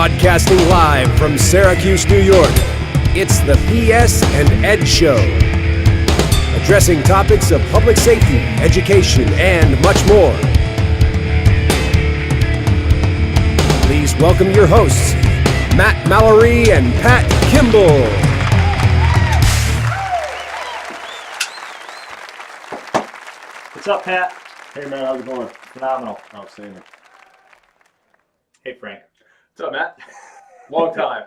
Broadcasting live from Syracuse, New York, it's the PS&Ed Show. Addressing topics of public safety, education, and much more. Please welcome your hosts, Matt Mallory and Pat Kimball. What's up, Pat? Hey, man, how's it going? Phenomenal. Outstanding. Hey, Frank. What's up, Matt? Long time.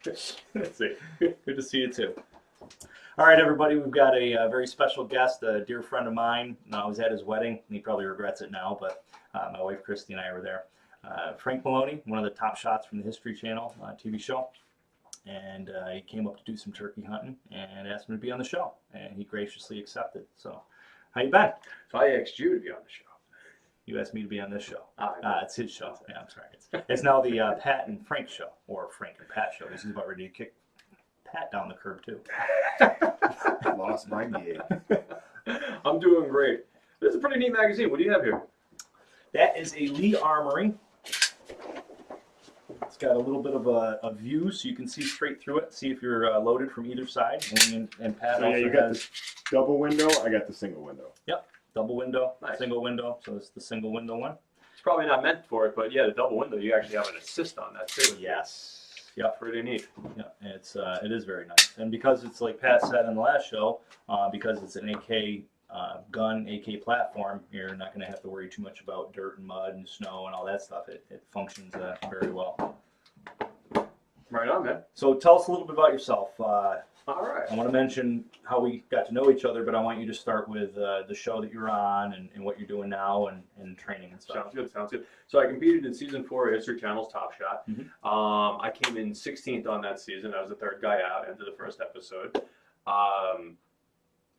Let's see. Good to see you too. All right, everybody, we've got a very special guest, a dear friend of mine. I was at his wedding, and he probably regrets it now, but my wife, Christy, and I were there. Frank Melloni, one of the top shots from the History Channel TV show. And he came up to do some turkey hunting and asked me to be on the show, and he graciously accepted. So, how you been? So I asked you to be on the show. You asked me to be on this show. Ah, It's his show. Yeah, I'm sorry. It's now the Pat and Frank show, or Frank and Pat show. This is about ready to kick Pat down the curb, too. Lost my gig. I'm doing great. This is a pretty neat magazine. What do you have here? That is a Lee Armory. It's got a little bit of a view, so you can see straight through it, see if you're loaded from either side. And Pat So also yeah, you got has this double window, I got the single window. double window, Nice. single window, so it's the single window one. It's probably not meant for it, but yeah, the double window, you actually have an assist on that too. Yes. Yep. Pretty neat. Yeah, it is very nice. And because it's like Pat said in the last show, because it's an AK gun, AK platform, you're not going to have to worry too much about dirt and mud and snow and all that stuff. It functions very well. Right on, man. So tell us a little bit about yourself. All right. I want to mention how we got to know each other, but I want you to start with the show that you're on and what you're doing now and training and stuff. Sounds good. Sounds good. So I competed in season 4 of History Channel's Top Shot. Mhm. I came in 16th on that season. I was the third guy out into the first episode.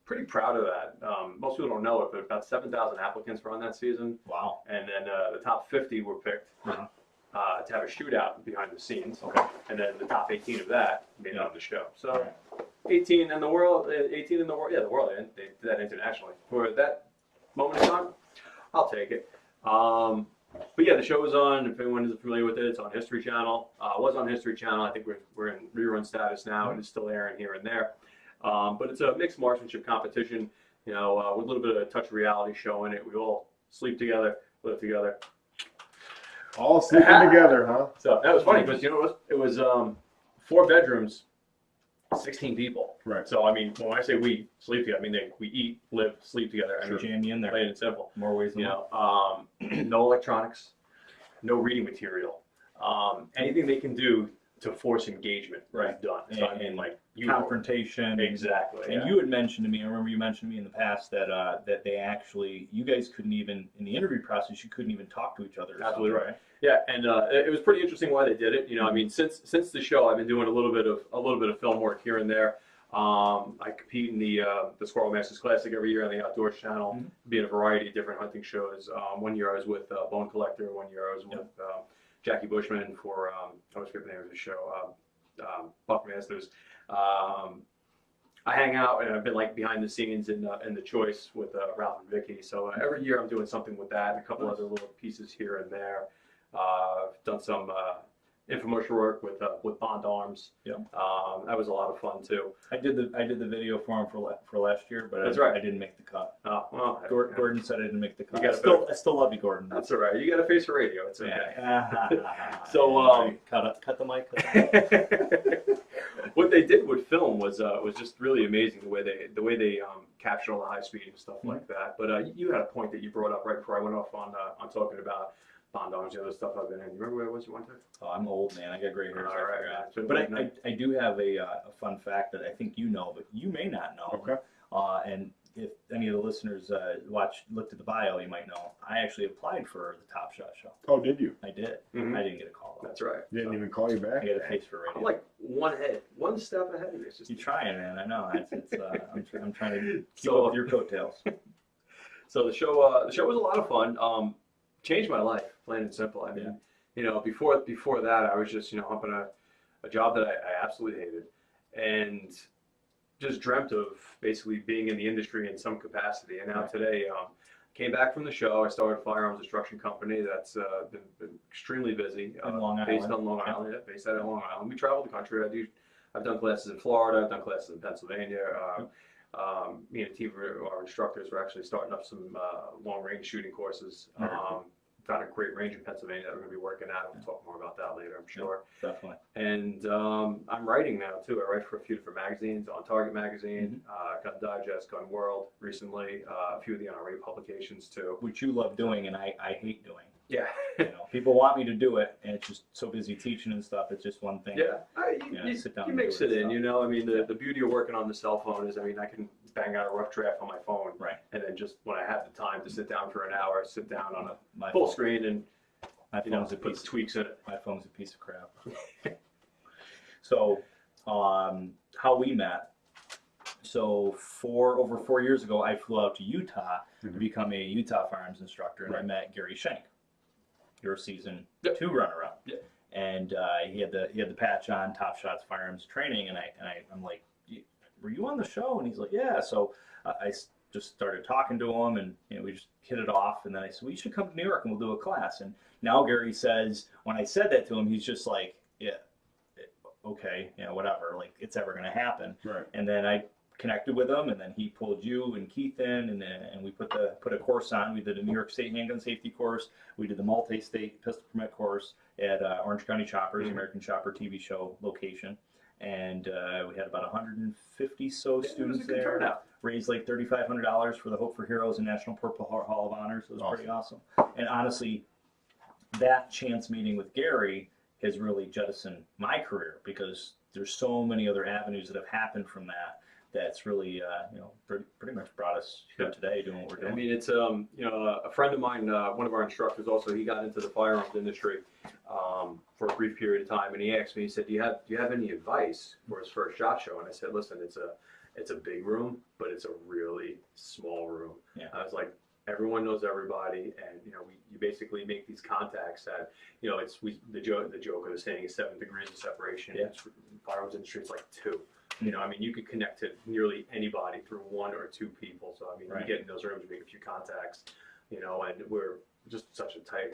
Pretty proud of that. Most people don't know it, but about 7,000 applicants were on that season. Wow. And then the top 50 were picked Uh-huh. to have a shootout behind the scenes. Okay. And then the top 18 of that made it Yeah. on the show. So 18 in the world, yeah, the world. They did that internationally. For that moment in time, I'll take it. But yeah, the show is on. If anyone isn't familiar with it, it's on History Channel. It was on History Channel. I think we're in rerun status now, and it's still airing here and there. But it's a mixed marksmanship competition, with a little bit of a touch of reality show in it. We all sleep together, live together. All sleeping together, huh? So that was funny because it was 4 bedrooms, 16 people. Right. So I mean, when I say we sleep together, I mean we eat, live, sleep together. I mean, Jam you in there. plain and simple. More ways than one. No electronics, no reading material. Anything they can do to force engagement is done. So I mean, like Confrontation. exactly. And you had mentioned to me, I remember you mentioned to me in the past that they actually, you guys couldn't even, in the interview process, you couldn't even talk to each other. Or Absolutely something, right. Yeah, and it was pretty interesting why they did it. I mean, since the show, I've been doing a little bit of film work here and there. I compete in the Squirrel Masters Classic every year on the Outdoors Channel, be in a variety of different hunting shows. One year I was with Bone Collector. One year I was with Jackie Bushman for I always forget the name of the show, Buckmasters. I hang out and I've been like behind the scenes in the Choice with Ralph and Vicky. So every year I'm doing something with that and a couple other little pieces here and there. I've done some infomercial work with Bond Arms. Yeah. That was a lot of fun too. I did the video for him for last year, but That's right. I didn't make the cut. Oh, well, Gordon said I didn't make the cut. You got I still love you, Gordon. that's all right. You got a face for radio. It's okay. Yeah. So cut the mic. what they did with film was just really amazing the way they captured all the high speed and stuff like that. But you had a point that you brought up right before I went off on talking about Bond Arms, the other stuff I've been in. You remember where it was you went to? Oh, I'm old, man. I got gray hair. All right. But I do have a fun fact that I think you know, but you may not know. Okay. And if any of the listeners looked at the bio, you might know. I actually applied for the Top Shot show. Oh, did you? I did. Mhm. I didn't get a call, though. That's right. Didn't even call you back? I got a face for radio. I'm like one step ahead of you. It's just You're trying, man. I know. I'm trying to keep So- up with your coattails. So the show was a lot of fun. Changed my life, plain and simple. I mean, before that, I was just humping a job that I absolutely hated, and just dreamt of basically being in the industry in some capacity. And now today, Came back from the show. I started a firearms instruction company that's been extremely busy. In Long Based Island. on Long Island, based out of Long Island. We travel the country. I've done classes in Florida. I've done classes in Pennsylvania. Me and a team of our instructors were actually starting up some long-range shooting courses. Found a great range in Pennsylvania that we're going to be working at. We'll talk more about that later, I'm sure. Definitely. And I'm writing now too. I write for a few different magazines, On Target magazine, Gun Digest, Gun World recently, a few of the NRA publications too. Which you love doing, and I hate doing. Yeah. People want me to do it, and it's just so busy teaching and stuff. It's just one thing. Yeah, you sit down you and mix do it in, stuff. I mean, the beauty of working on the cell phone is, I can bang out a rough draft on my phone. Right. And then just when I have the time to sit down for an hour, sit down on a My full phone- screen and My phone's a put piece. tweaks in it. My phone's a piece of crap. So, how we met. So, over 4 years ago, I flew out to Utah to become a Utah firearms instructor, and I met Gary Schenk, your season 2 runner-up. Yep. And he had the patch on, Top Shots Firearms Training, and I'm like, were you on the show? And he's like, yeah. So I just started talking to him, and we just hit it off. And then I said, well, you should come to New York and we'll do a class. And now Gary says, when I said that to him, he's just like, yeah, okay, whatever, like it's ever going to happen. Right. And then I connected with him, and then he pulled you and Keith in, and we put a course on. We did a New York State handgun safety course. We did the multi-state pistol permit course at Orange County Choppers, American Chopper TV show location. And we had about 150 students there. Turnout. Raised like $3,500 for the Hope for Heroes and National Purple Heart Hall of Honors. So it was pretty awesome. And honestly, that chance meeting with Gary has really jettisoned my career, because there's so many other avenues that have happened from that. That's really, pretty much brought us here today doing what we're doing. I mean, it's, a friend of mine, one of our instructors also, he got into the firearms industry for a brief period of time, and he asked me, he said, do you have any advice for his first SHOT Show? And I said, listen, it's a big room, but it's a really small room. Yeah. I was like, everyone knows everybody, and you basically make these contacts that the joke of the saying is 7 degrees of separation. Yeah. It's, firearms industry, it's like 2. You could connect to nearly anybody through 1 or 2 people. So, Right. you get in those rooms, make a few contacts, and we're just such a tight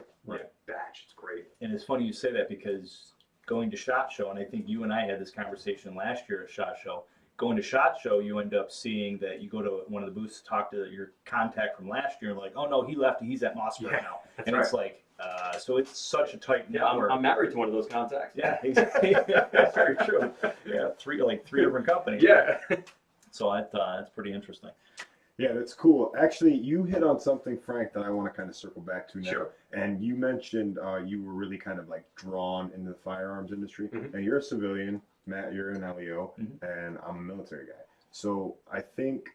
batch. It's great. And it's funny you say that, because going to SHOT Show, and I think you and I had this conversation last year at SHOT Show, going to SHOT Show, you end up seeing that you go to one of the booths to talk to your contact from last year, and like, oh no, he left, he's at Mossberg now. And right. it's like, so it's such a tight network. I'm married to one of those contacts. Yeah, exactly. That's very true. Yeah, three different companies. Yeah. So that's pretty interesting. Yeah, that's cool. Actually, you hit on something, Frank, that I want to kind of circle back to now. Sure. And you mentioned you were really kind of like drawn into the firearms industry. Mhm. Now, you're a civilian, Matt, you're an LEO, and I'm a military guy. So I think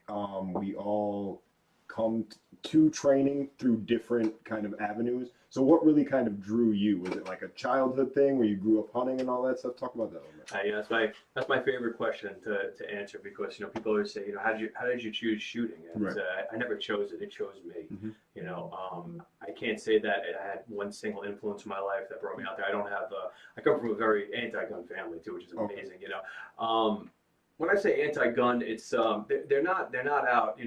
we all come to training through different kind of avenues. So what really kind of drew you? Was it like a childhood thing where you grew up hunting and all that stuff? Talk about that a little bit. That's my favorite question to answer, because people always say, how did you choose shooting? And Right. I never chose it; it chose me. Mhm. I can't say that I had one single influence in my life that brought me out there. I don't have. I come from a very anti-gun family too, which is amazing. Okay. When I say anti-gun, it's they're not out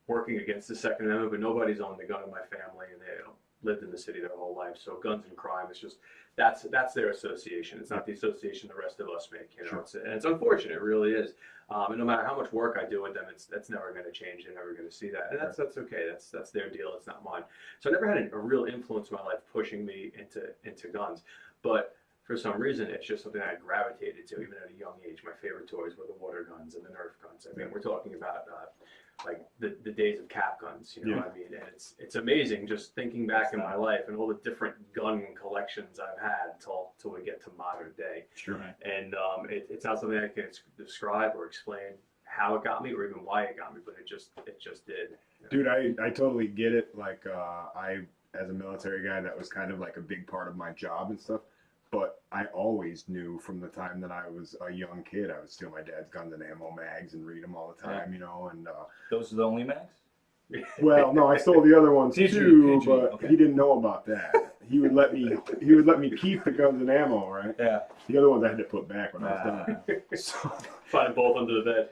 working against the Second Amendment, but nobody's owned a gun in my family, and they lived in the city their whole life. So guns and crime is just that's their association. It's not the association the rest of us make. Sure. It's unfortunate, it really is. And no matter how much work I do with them, that's never going to change. They're never going to see that, and that's okay. That's their deal. It's not mine. So I never had a real influence in my life pushing me into guns, but for some reason, it's just something I gravitated to even at a young age. My favorite toys were the water guns and the Nerf guns. I mean, we're talking about like the days of cap guns, what I mean? And it's amazing just thinking back in my life and all the different gun collections I've had till we get to modern day. Sure. And it's not something I can describe or explain how it got me or even why it got me, but it just did. Dude, I totally get it. Like, as a military guy, that was kind of like a big part of my job and stuff. But I always knew from the time that I was a young kid, I would steal my dad's guns and ammo mags and read them all the time, and Those are the only mags? well, no, I stole the other ones Did too, you? but Okay. he didn't know about that. he would let me keep the guns and ammo, right? Yeah. The other ones I had to put back when I was done. So, Find them both under the bed.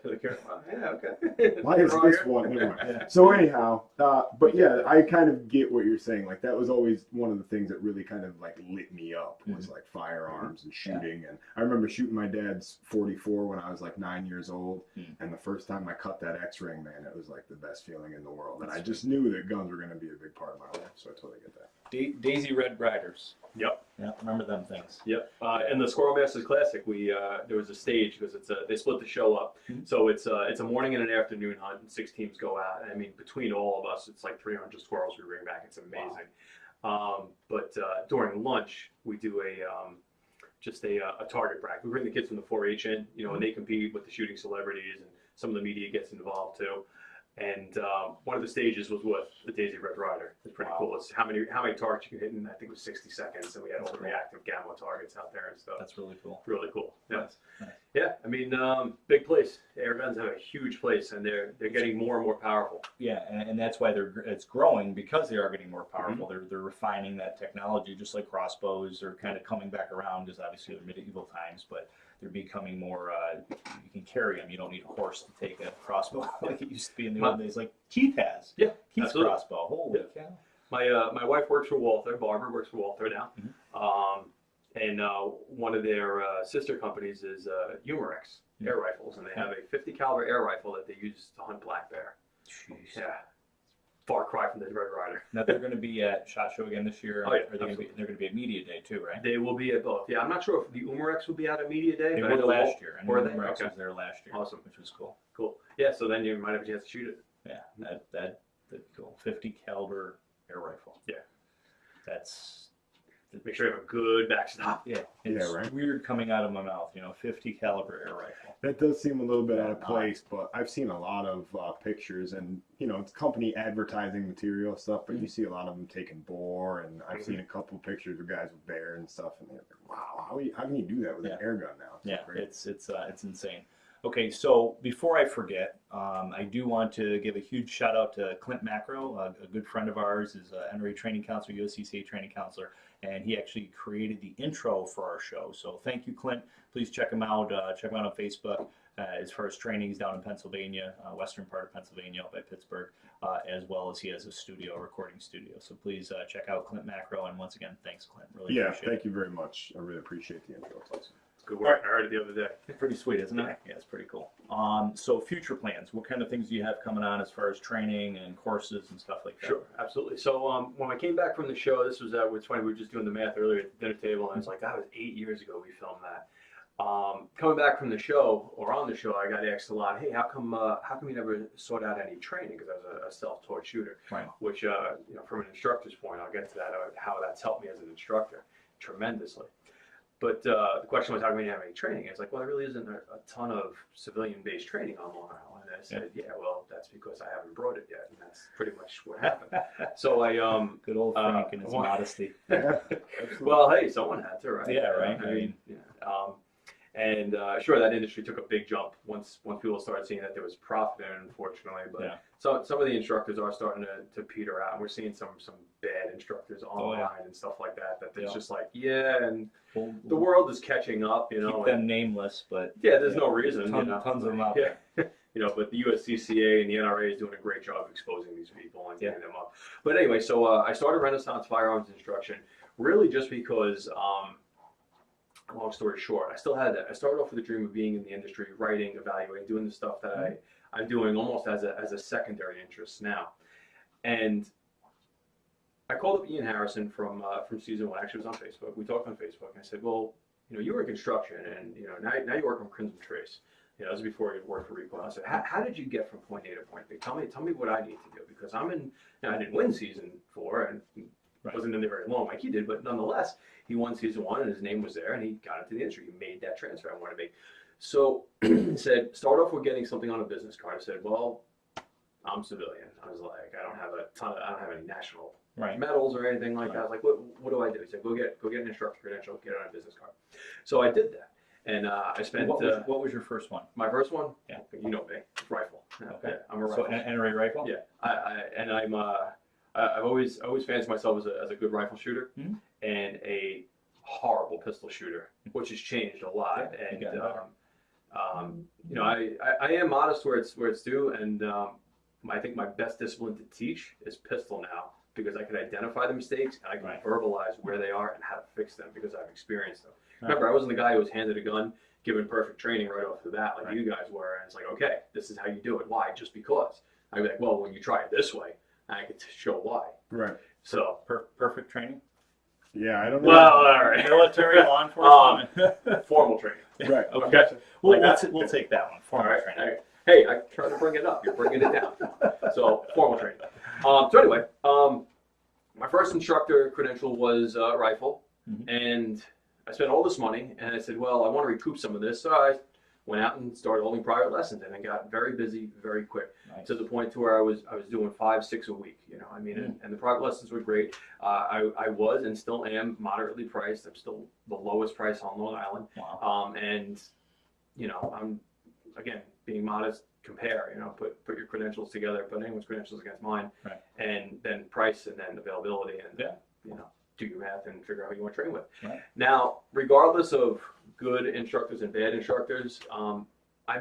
Yeah, okay. why is this one? Never mind. Yeah. So anyhow, but yeah, I kind of get what you're saying. Like that was always one of the things that really kind of like lit me up was like firearms and shooting. And I remember shooting my dad's 44 when I was like 9 years old. And the first time I cut that X-ring, man, it was like the best feeling in the world. And I just knew that guns were going to be a big part of my life. So I totally get that. Daisy Red Riders. Yep. Yeah, remember them things. Yep. In the Squirrel Masters Classic, we there was a stage because they split the show up, so it's a morning and an afternoon hunt, and 6 teams go out. And I mean, between all of us, it's like 300 squirrels we bring back. It's amazing. Wow. But during lunch, we do just a target practice. We bring the kids from the 4-H in, and they compete with the shooting celebrities, and some of the media gets involved too. And one of the stages was with the Daisy Red Rider. It's pretty cool. It's how many targets you can hit in, I think it was 60 seconds, and we had all the reactive gamma targets out there and stuff. That's really cool. Really cool. Yeah. Nice. Yeah, I mean, big place. Air guns have a huge place, and they're getting more and more powerful. Yeah, and that's why it's growing because they are getting more powerful. They're refining that technology, just like crossbows are kind of coming back around because obviously they're medieval times, but they're becoming more. You can carry them. You don't need a horse to take a crossbow like it used to be in the old days. Like Keith has. Yeah, Keith's absolutely. crossbow. Holy cow! My wife works for Walther. Barbara works for Walther now. And one of their sister companies is Humorex air rifles, and they have a 50 caliber air rifle that they use to hunt black bear. Jeez. Yeah, far cry from the Red Rider. Now they're going to be at SHOT Show again this year. Oh, yeah, they're going to be at Media Day too, right? They will be at both. Yeah, I'm not sure if the Humorex will be out at Media Day. They but were I know last year. I know were they? Humorex Okay. was there last year. Awesome. Which was cool. Cool. Yeah, so then you might have a chance to shoot it. Yeah, that'd be cool. 50 caliber air rifle. Yeah. That's. Make sure you have a good backstop. Yeah, it's right. weird coming out of my mouth, 50 caliber air rifle. That does seem a little bit out of place, but I've seen a lot of pictures and, it's company advertising material stuff, but you see a lot of them taking boar, and I've seen a couple of pictures of guys with bear and stuff, and they're like, wow, how can you do that with an air gun now? It's insane. Okay, so before I forget, I do want to give a huge shout out to Clint Macro, a good friend of ours, is an NRA training counselor, USCCA training counselor, and he actually created the intro for our show. So thank you, Clint. Please check him out. Check him out on Facebook. As far as training, he's down in Pennsylvania, western part of Pennsylvania, up by Pittsburgh, as well as he has a recording studio. So please check out Clint Macro. And once again, thanks, Clint. Really appreciate it. Thank you very much. I really appreciate the intro. It's awesome. Good work. I heard it the other day. Pretty sweet, isn't it? Yeah, it's pretty cool. So future plans. What kind of things do you have coming on as far as training and courses and stuff like that? Sure, absolutely. So when I came back from the show, this was it's funny, we were just doing the math earlier at the dinner table, and it's like, that was 8 years ago we filmed that. Coming back from the show, or on the show, I got asked a lot, hey, how come you never sought out any training? Because I was a self-taught shooter, right. Which, from an instructor's point, I'll get to that, how that's helped me as an instructor tremendously. But the question was, how come you didn't have any training? It's like, well, there really isn't a ton of civilian-based training on Long Island. And I said, yeah, well, that's because I haven't brought it yet, and that's pretty much what happened. So I good old Frank and his modesty. Well, hey, someone had to, right? Yeah, right. I mean, sure, that industry took a big jump once people started seeing that there was profit in it, unfortunately. But some of the instructors are starting to peter out. And we're seeing some bad instructors online and stuff like that. It's just like, and the world is catching up. Keep them nameless, but there's no reason. Tons of them out there. But the USCCA and the NRA is doing a great job of exposing these people and getting them up. But anyway, so I started Renaissance Firearms Instruction really just because. Long story short, I started off with a dream of being in the industry, writing, evaluating, doing the stuff that I'm doing almost as a secondary interest now. And I called up Ian Harrison from season 1. Actually, it was on Facebook. We talked on Facebook, and I said, well, you were in construction, and now you work on Crimson Trace. That was before you worked for Recoil. I said, how did you get from point A to point B? Tell me what I need to do, because I didn't win season 4 and wasn't in there very long like he did, but nonetheless, he won season 1 and his name was there, and he got into the industry. He made that transfer I wanted to make. So he said, start off with getting something on a business card. I said, well, I'm civilian. I was like, I don't have any national medals or anything like that. I was like, what do I do? He said, go get an instructor credential, get it on a business card. So I did that. And I spent. What was your first one? My first one? Yeah. You know me. Rifle. Okay. Yeah, I'm a rifle. So NRA rifle? Yeah. I've always fancied myself as a good rifle shooter and a horrible pistol shooter, which has changed a lot. Yeah, And you you know, I am modest where it's due, and I think my best discipline to teach is pistol now, because I can identify the mistakes and I can verbalize where they are and how to fix them because I've experienced them. Remember, I wasn't the guy who was handed a gun, given perfect training right off the bat like you guys were, and it's like, okay, this is how you do it. Why? Just because. I'd be like, well, when you try it this way, I could show why. Right. So perfect training. Yeah, I don't know. well, all right. Military, law enforcement. Formal training. Right. Okay. We'll Like we'll take that one. All Formal right. training. Hey, I tried to bring it up. You're bringing it down. So formal training. So anyway, my first instructor credential was rifle, and I spent all this money, and I said, well, I want to recoup some of this, so I went out and started holding private lessons, and I got very busy very quick, to the point to where I was doing 5-6 a week. You know, I mean, and the private lessons were great. I was and still am moderately priced. I'm still the lowest price on Long Island. Wow. And you know, I'm again being modest. Compare, you know, put your credentials together, put anyone's credentials against mine, and then price and then availability, and you know, do your math and figure out who you want to train with. Now, regardless of good instructors and bad instructors, I'm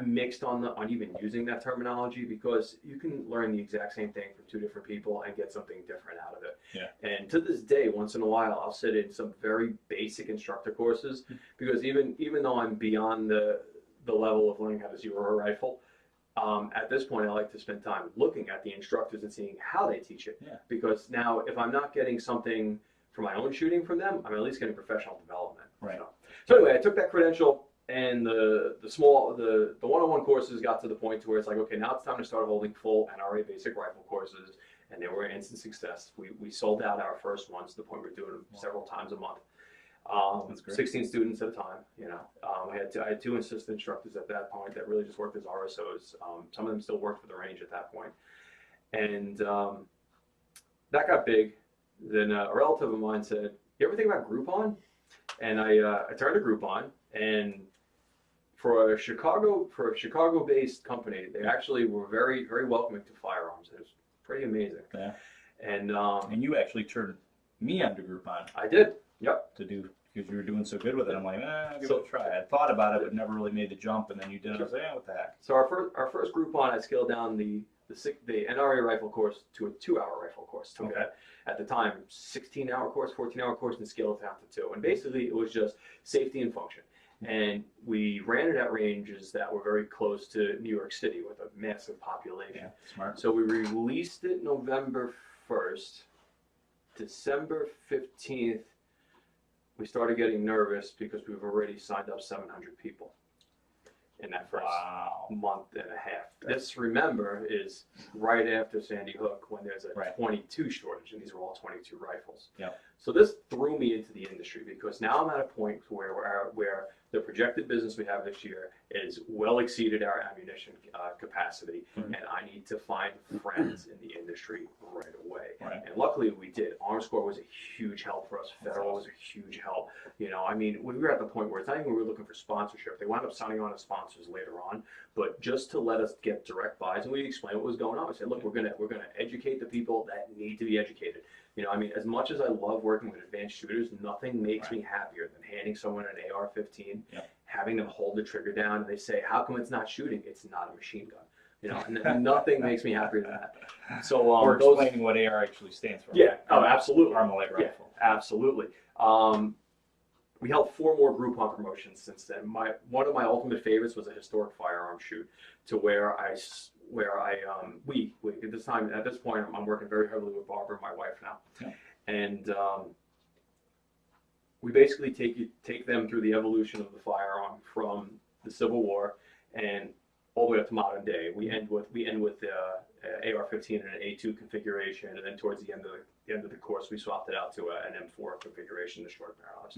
mixed on even using that terminology, because you can learn the exact same thing from two different people and get something different out of it. And to this day, once in a while, I'll sit in some very basic instructor courses, because even though I'm beyond the level of learning how to zero a rifle, at this point, I like to spend time looking at the instructors and seeing how they teach it. Because now, if I'm not getting something for my own shooting from them, I'm at least getting professional development. So anyway, I took that credential, and the one-on-one courses got to the point to where it's like, okay, now it's time to start holding full NRA basic rifle courses, and they were an instant success. We sold out our first ones to the point we're doing them several times a month. 16 students at a time, you know. I had two assistant instructors at that point that really just worked as RSOs. Some of them still worked for the range at that point. And that got big. Then a relative of mine said, you ever think about Groupon? And I turned to Groupon, and for a Chicago-based company, they actually were very, very welcoming to firearms. It was pretty amazing. And you actually turned me onto Groupon. I did. Yep. To do, because you were doing so good with it. I'm like, I'll give it a try. I thought about it, but never really made the jump, and then you did it. I was like, what the heck? So our first Groupon, I scaled down the NRA rifle course to a 2-hour rifle course. Took that, at the time, 16-hour course, 14-hour course, and scaled it down to 2. And basically, it was just safety and function. And we ran it at ranges that were very close to New York City with a massive population. Smart. So we released it November 1st. December 15th, we started getting nervous because we've already signed up 700 people in that first month and a half. This, remember, is right after Sandy Hook, when there's a 22 shortage, and these are all 22 rifles. So this threw me into the industry, because now I'm at a point where the projected business we have this year is well exceeded our ammunition capacity, and I need to find friends in the industry right away. And luckily we did. ArmScore was a huge help for us. Federal was a huge help. You know, I mean, we were at the point where it's not even we were looking for sponsorship. They wound up signing on as sponsors later on, but just to let us get direct buys, and we explained what was going on. We said, look, we're gonna educate the people that need to be educated. You know, I mean, as much as I love working with advanced shooters, nothing makes me happier than handing someone an AR-15, having them hold the trigger down, and they say, how come it's not shooting? It's not a machine gun. You know, and nothing makes me happier than that. So or explaining what AR actually stands for. Oh, absolutely. Armalite rifle. Absolutely. We held 4 more Groupon promotions since then. One of my ultimate favorites was a historic firearm shoot, to where we at this point I'm working very heavily with Barbara, my wife now, and we basically take them through the evolution of the firearm from the Civil War and all the way up to modern day. We end with the AR-15 in an A2 configuration, and then towards the end of the course, we swapped it out to an M4 configuration, the short barrel.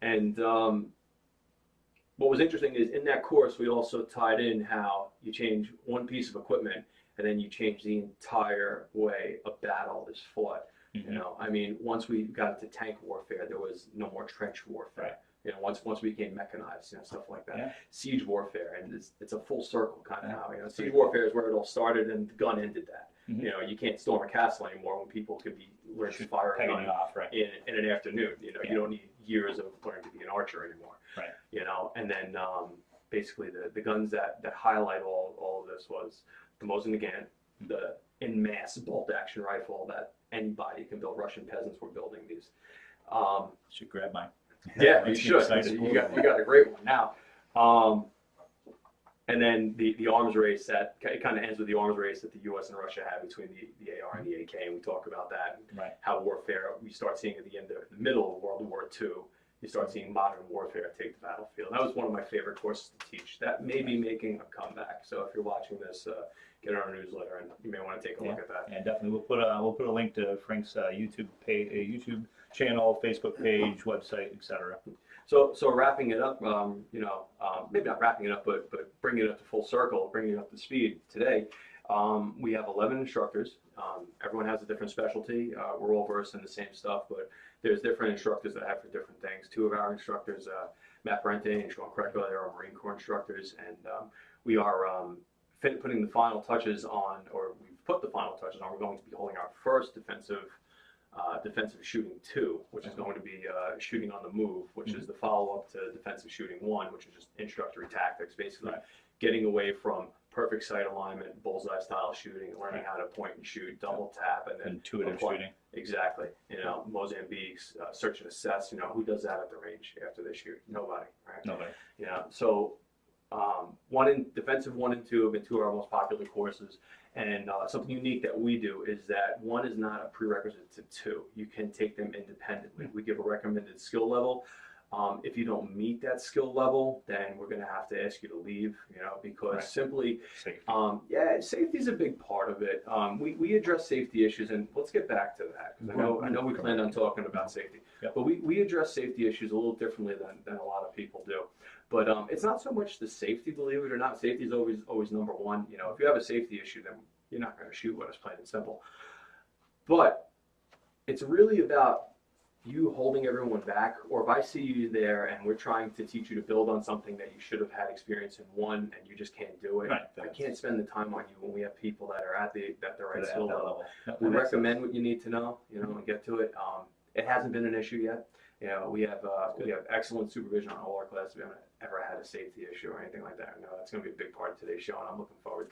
And what was interesting is, in that course, we also tied in how you change one piece of equipment, and then you change the entire way a battle is fought. You know, I mean, once we got into tank warfare, there was no more trench warfare. You know, once we became mechanized, you know, stuff like that. Siege warfare, and it's a full circle kind of how, you know, siege warfare is where it all started, and the gun ended that. Mhm. You know, you can't storm a castle anymore when people could be learning to fire a Pegging gun it off, right? in an afternoon. You know, Yeah. you don't need years of learning to be an archer anymore. Right. You know, and then basically the guns that highlight all of this was the Mosin Nagant, the in mass bolt action rifle that anybody can build. Russian peasants were building these. Should grab mine. Yeah, you Makes me should. excited. You got a great one now. And then the arms race that it kind of ends with the arms race that the U.S. and Russia had between the AR and the AK, and we talk about that and Right. how warfare we start seeing at the end of the middle of World War II. You start seeing modern warfare take the battlefield. That was one of my favorite courses to teach. That may be making a comeback. So if you're watching this, get our newsletter, and you may want to take a look at that. Yeah, definitely. We'll put a link to Frank's YouTube page, YouTube channel, Facebook page, website, etc. So wrapping it up, maybe not wrapping it up, but bringing it up to full circle, bringing it up to speed today. We have 11 instructors. Everyone has a different specialty. We're all versed in the same stuff, but there's different instructors that have for different things. Two of our instructors, Matt Parente and Sean Kreckler, they're our Marine Corps instructors, and we are putting the final touches on, or we've put the final touches on. We're going to be holding our first defensive shooting 2, which is going to be shooting on the move, which is the follow-up to defensive shooting 1, which is just introductory tactics, basically getting away from perfect sight alignment, bullseye style shooting, learning how to point and shoot, double tap, and then Intuitive shooting. Exactly. You know, Mozambique's search and assess. You know, who does that at the range after they shoot? Nobody, right? Nobody. You know, so defensive 1 and 2 have been two of our most popular courses. And something unique that we do is that 1 is not a prerequisite to 2. You can take them independently. We give a recommended skill level. If you don't meet that skill level, then we're going to have to ask you to leave, you know, because simply, Safety. safety is a big part of it. We address safety issues, and let's get back to that, because I know we planned on talking about safety, but we address safety issues a little differently than a lot of people do. But it's not so much the safety, believe it or not. Safety is always number one. You know, if you have a safety issue, then you're not going to shoot with us, plain and simple. But it's really about you holding everyone back, or if I see you there and we're trying to teach you to build on something that you should have had experience in 1 and you just can't do it. Right. I can't spend the time on you when we have people that are at the right skill level. Yep, We that makes recommend what you need to know, you know, and get to it. It hasn't been an issue yet. You know, we have excellent supervision on all our classes. We haven't ever had a safety issue or anything like that. No, that's going to be a big part of today's show, and I'm looking forward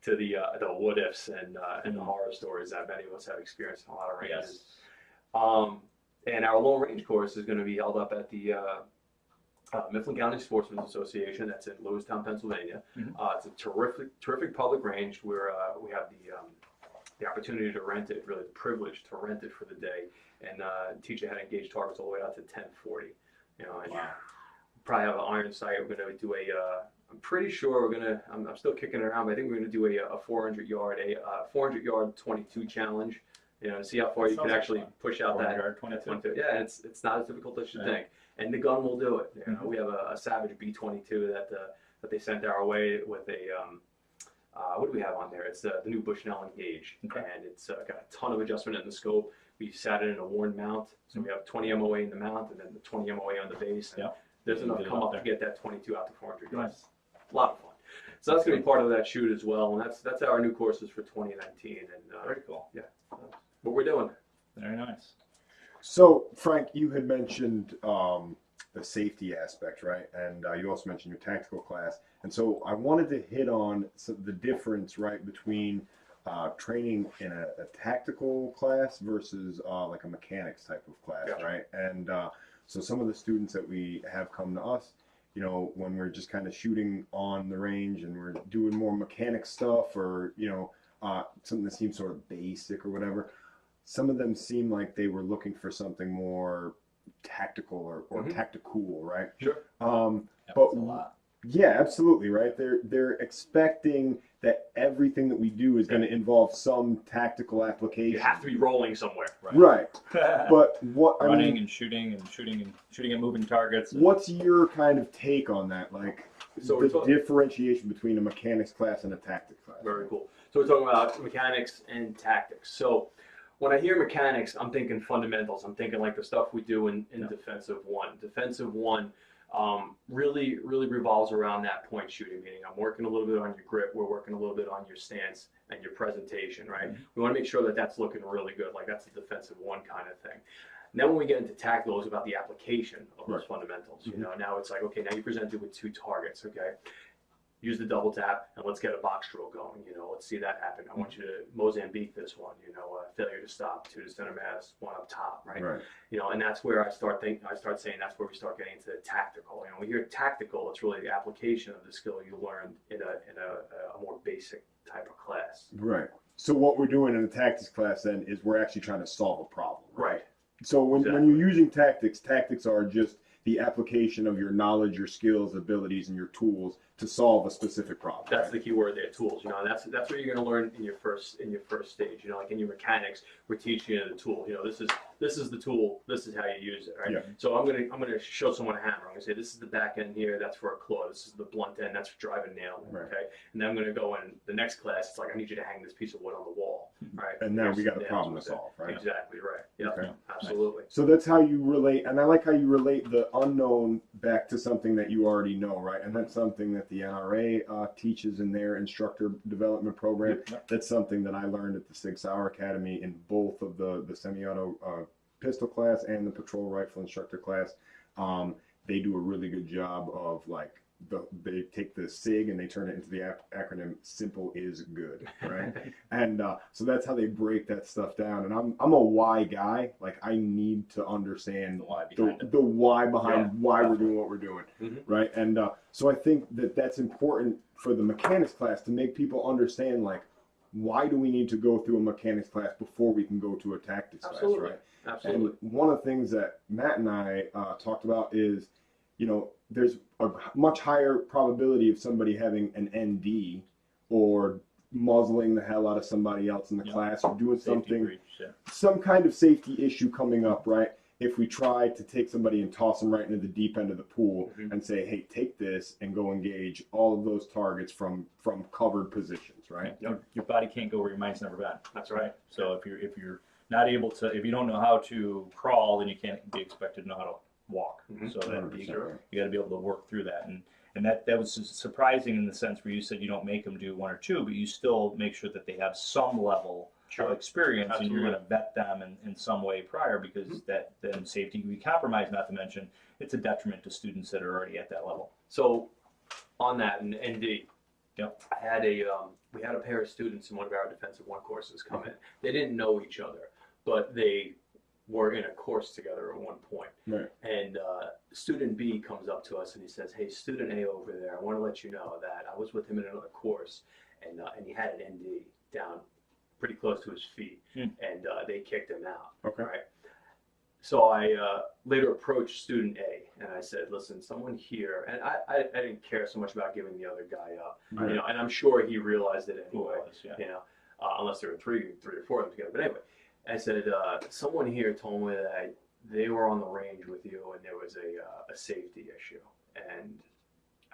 to the what ifs and the horror stories that many of us have experienced in a lot of ranges. Yes. And our long range course is going to be held up at the Mifflin County Sportsmen's Association. That's in Lewistown, Pennsylvania. It's a terrific public range where we have the opportunity to rent it, really the privilege to rent it for the day, and teach you how to engage targets all the way out to 1040. You know, and probably have an iron sight. We're going to do I'm pretty sure we're going to. I'm still kicking it around, but I think we're going to do a 400 yard 22 challenge. You know, see how far you can actually push out that 22. Yeah, it's not as difficult as you think, and the gun will do it. You know, we have a Savage B22 that they sent our way with a what do we have on there? It's the new Bushnell Engage, and it's got a ton of adjustment in the scope. We sat it in a worn mount, so we have 20 MOA in the mount and then the 20 MOA on the base. And there's enough come up to get that 22 out to 400 yards. Nice. A lot of fun. So that's going to be part of that shoot as well, and that's our new courses for 2019. And Very cool. Yeah, what we're doing. Very nice. So, Frank, you had mentioned the safety aspect, right? And you also mentioned your tactical class. And so I wanted to hit on the difference, right, between training in a tactical class versus like a mechanics type of class, right? And so some of the students that we have come to us, you know, when we're just kind of shooting on the range and we're doing more mechanic stuff, or, you know, something that seems sort of basic or whatever, some of them seem like they were looking for something more tactical or tactical, right? Sure. But a lot. Yeah, absolutely, right. They're expecting that everything that we do is going to involve some tactical application. You have to be rolling somewhere. Right. But what Running and shooting at moving targets. What's your kind of take on that? Like, So the differentiation between a mechanics class and a tactics class. Very cool. So we're talking about mechanics and tactics. So when I hear mechanics, I'm thinking fundamentals. I'm thinking like the stuff we do in Defensive 1. Defensive 1, really revolves around that point shooting, meaning I'm working a little bit on your grip, we're working a little bit on your stance and your presentation, right? We want to make sure that that's looking really good, like that's a defensive one kind of thing. And then when we get into tactical, it's about the application of those fundamentals. You know, now it's like, okay, now you presented with 2 targets, okay? Use the double tap and let's get a box drill going. You know, let's see that happen. I want you to Mozambique this one. You know, failure to stop, 2 to center mass, 1 up top, right? You know, and that's where I start saying that's where we start getting into the tactical. You know, when you hear tactical, it's really the application of the skill you learned in a more basic type of class. Right. So what we're doing in the tactics class then is we're actually trying to solve a problem. Right. So when you're using tactics are just the application of your knowledge, your skills, abilities, and your tools to solve a specific problem. That's the key word there, tools. You know, and that's what you're going to learn in your first stage. You know, like in your mechanics, we're teaching you the tool. You know, this is the tool. This is how you use it. Right. Yeah. So I'm gonna show someone a hammer. I'm gonna say this is the back end here. That's for a claw. This is the blunt end. That's for driving nail. Right. Okay. And then I'm gonna go in the next class. It's like I need you to hang this piece of wood on the wall. Right. And now Here's we got some a problem to nails solve, right? Exactly right. Yeah. Okay. Absolutely. So that's how you relate, and I like how you relate the unknown back to something that you already know, right? And that's something that the NRA teaches in their instructor development program. That's something that I learned at the 6 Hour Academy in both of the semi-auto pistol class and the patrol rifle instructor class. They do a really good job of like, they take the SIG and they turn it into the acronym "Simple is Good," right? And so that's how they break that stuff down. And I'm a why guy. Like I need to understand the why behind why we're doing what we're doing, right? And so I think that that's important for the mechanics class to make people understand like why do we need to go through a mechanics class before we can go to a tactics class, right? Absolutely. And one of the things that Matt and I talked about is, you know, there's a much higher probability of somebody having an ND or muzzling the hell out of somebody else in the class or doing something, some kind of safety issue coming up, right? If we try to take somebody and toss them right into the deep end of the pool and say, hey, take this and go engage all of those targets from covered positions, right? Your body can't go where your mind's never been. That's right. So if you're not able to, if you don't know how to crawl, then you can't be expected to know how to walk. So that you got to be able to work through that. And that was surprising in the sense where you said you don't make them do 1 or 2, but you still make sure that they have some level of experience, and you're going to vet them in some way prior, because that then safety can be compromised. Not to mention, it's a detriment to students that are already at that level. So on that, in ND, I had we had a pair of students in one of our defensive 1 courses come in. They didn't know each other, but they were in a course together at one point. Right. And student B comes up to us and he says, hey, student A over there, I want to let you know that I was with him in another course, and he had an ND down pretty close to his feet, and they kicked him out. Okay. Right. So I later approached student A and I said, listen, someone here, and I didn't care so much about giving the other guy up, you know, and I'm sure he realized it anyway, you know, unless there were three or four of them together. But anyway, I said, someone here told me that they were on the range with you and there was a safety issue, and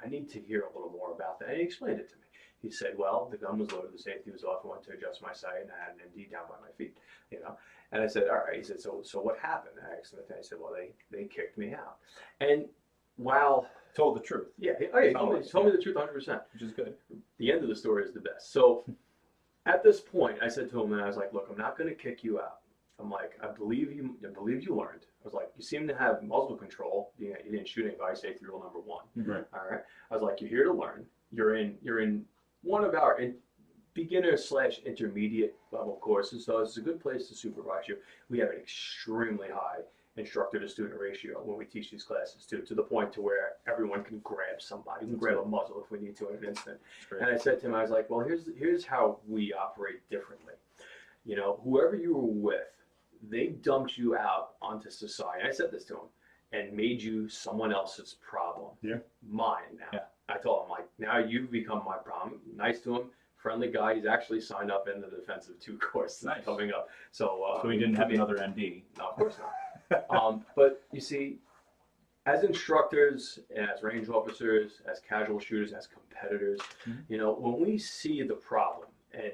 I need to hear a little more about that. And he explained it to me. He said, well, the gun was loaded, the safety was off, I went to adjust my sight, and I had an ND down by my feet, you know. And I said, all right. He said, so what happened? I asked him, and I said, well, they kicked me out. And while Told the truth. he told me the truth 100%. Which is good. The end of the story is the best. So at this point, I said to him, and I was like, look, I'm not going to kick you out. I'm like, I believe you learned. I was like, you seem to have muzzle control. You didn't shoot anybody, safety rule number 1. Right. All right. I was like, you're here to learn. You're in one of our beginner/intermediate level courses, so it's a good place to supervise you. We have an extremely high instructor to student ratio when we teach these classes too, to the point to where everyone can grab somebody, we can grab a muzzle if we need to in an instant. And I said to him, I was like, well, here's how we operate differently. You know, whoever you were with, they dumped you out onto society. I said this to him, and made you someone else's problem. Yeah. Mine now. Yeah. I told him, like, now you've become my problem. Nice to him, friendly guy. He's actually signed up in the defensive 2 course coming up. So he didn't have another ND. No, of course not. But you see, as instructors, as range officers, as casual shooters, as competitors, you know, when we see the problem, and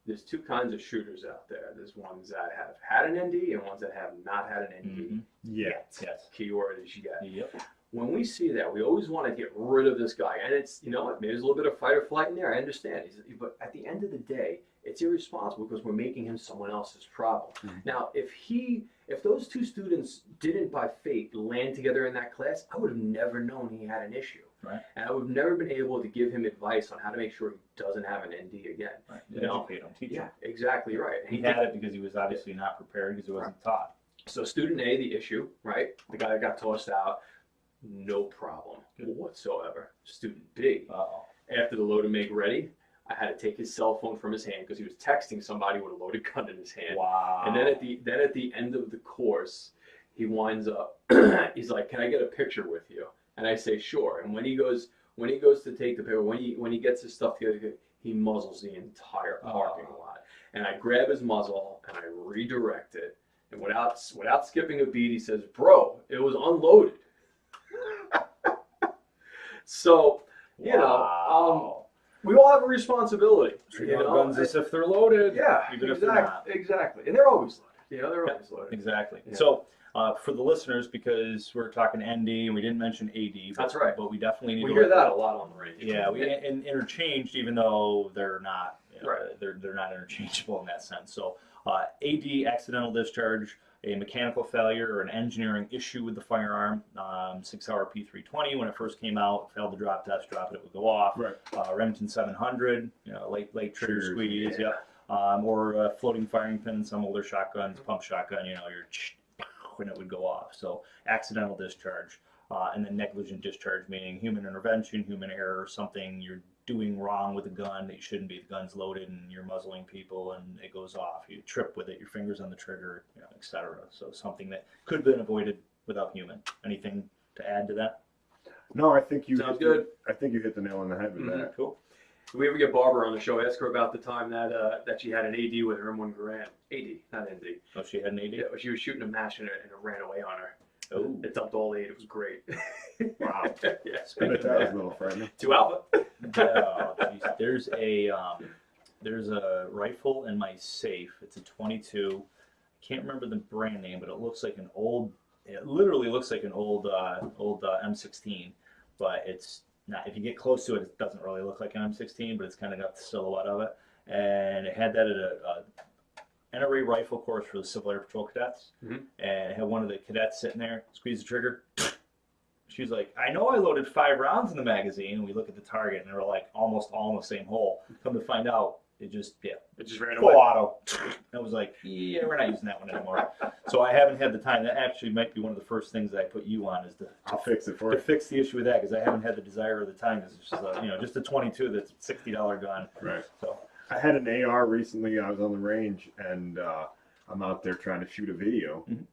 there's 2 kinds of shooters out there. There's ones that have had an ND and ones that have not had an ND yet. Yes. Keyword is yet. Yep. when we see that, we always want to get rid of this guy. And it's, you know what, maybe there's a little bit of fight or flight in there. I understand. But at the end of the day, it's irresponsible because we're making him someone else's problem. Now, if those two students didn't by fate land together in that class, I would have never known he had an issue. Right. And I would have never been able to give him advice on how to make sure he doesn't have an ND again. Right. You know? Educate him, teach Yeah, him. exactly right. He had it because he was obviously not prepared because he wasn't taught. So student A, the issue, right? The guy that got tossed out, no problem whatsoever. Student B, after the load and make ready, I had to take his cell phone from his hand because he was texting somebody with a loaded gun in his hand. Wow. And then at the end of the course, he winds up. He's like, "Can I get a picture with you?" And I say, "Sure." And when he goes to take the picture, when he gets his stuff together, he muzzles the entire parking lot. And I grab his muzzle and I redirect it. And without skipping a beat, he says, "Bro, it was unloaded." So, you know, we all have a responsibility. Treat guns as if they're loaded. Yeah, even if they're not. exactly. And they're always loaded. You know, they're always loaded. Exactly. Yeah. So, for the listeners, because we're talking ND and we didn't mention AD. That's right. But we definitely need We to hear that a lot on the range. Yeah, we interchanged, even though they're not. Right. They're not interchangeable in that sense. So, AD, accidental discharge, a mechanical failure or an engineering issue with the firearm, 6-hour P320 when it first came out, failed the drop test, drop it would go off. Right. Remington 700, late trigger Triggers, squeeze, or floating firing pin, some older shotguns, pump shotgun, when it would go off. So accidental discharge, and then negligent discharge, meaning human intervention, human error, something you're doing wrong with a gun that you shouldn't be. The gun's loaded and you're muzzling people and it goes off. You trip with it, your fingers on the trigger, etc. So something that could have been avoided without human. Anything to add to that? No, I think you Sounds good. I think you hit the nail on the head with that. Cool. If we ever get Barbara on the show, ask her about the time that she had an AD with her in one Garand. AD, not ND. Oh, she had an AD? Yeah, she was shooting a match and it ran away on her. Oh. It dumped all 8. It was great. Wow. Yeah. I bet that was a little frightening. 2 Alpha. Oh, geez. There's a rifle in my safe. It's a 22. Can't remember the brand name, but it looks like an old. It literally looks like an old M16, but it's not. If you get close to it, it doesn't really look like an M16, but it's kind of got the silhouette of it. And it had that at a NRA rifle course for the Civil Air Patrol cadets, and it had one of the cadets sitting there, squeeze the trigger. She's like, "I know I loaded 5 rounds in the magazine," and we look at the target, and they were like almost all in the same hole. Come to find out, it just ran full away. auto. I was like, "Yeah, we're not using that one anymore." So I haven't had the time. That actually might be one of the first things that I put you on is I'll fix it for to you. fix the issue with that, because I haven't had the desire or the time. Because it's just just a 22 that's a $60 gun. Right. So I had an AR recently. I was on the range and I'm out there trying to shoot a video. And,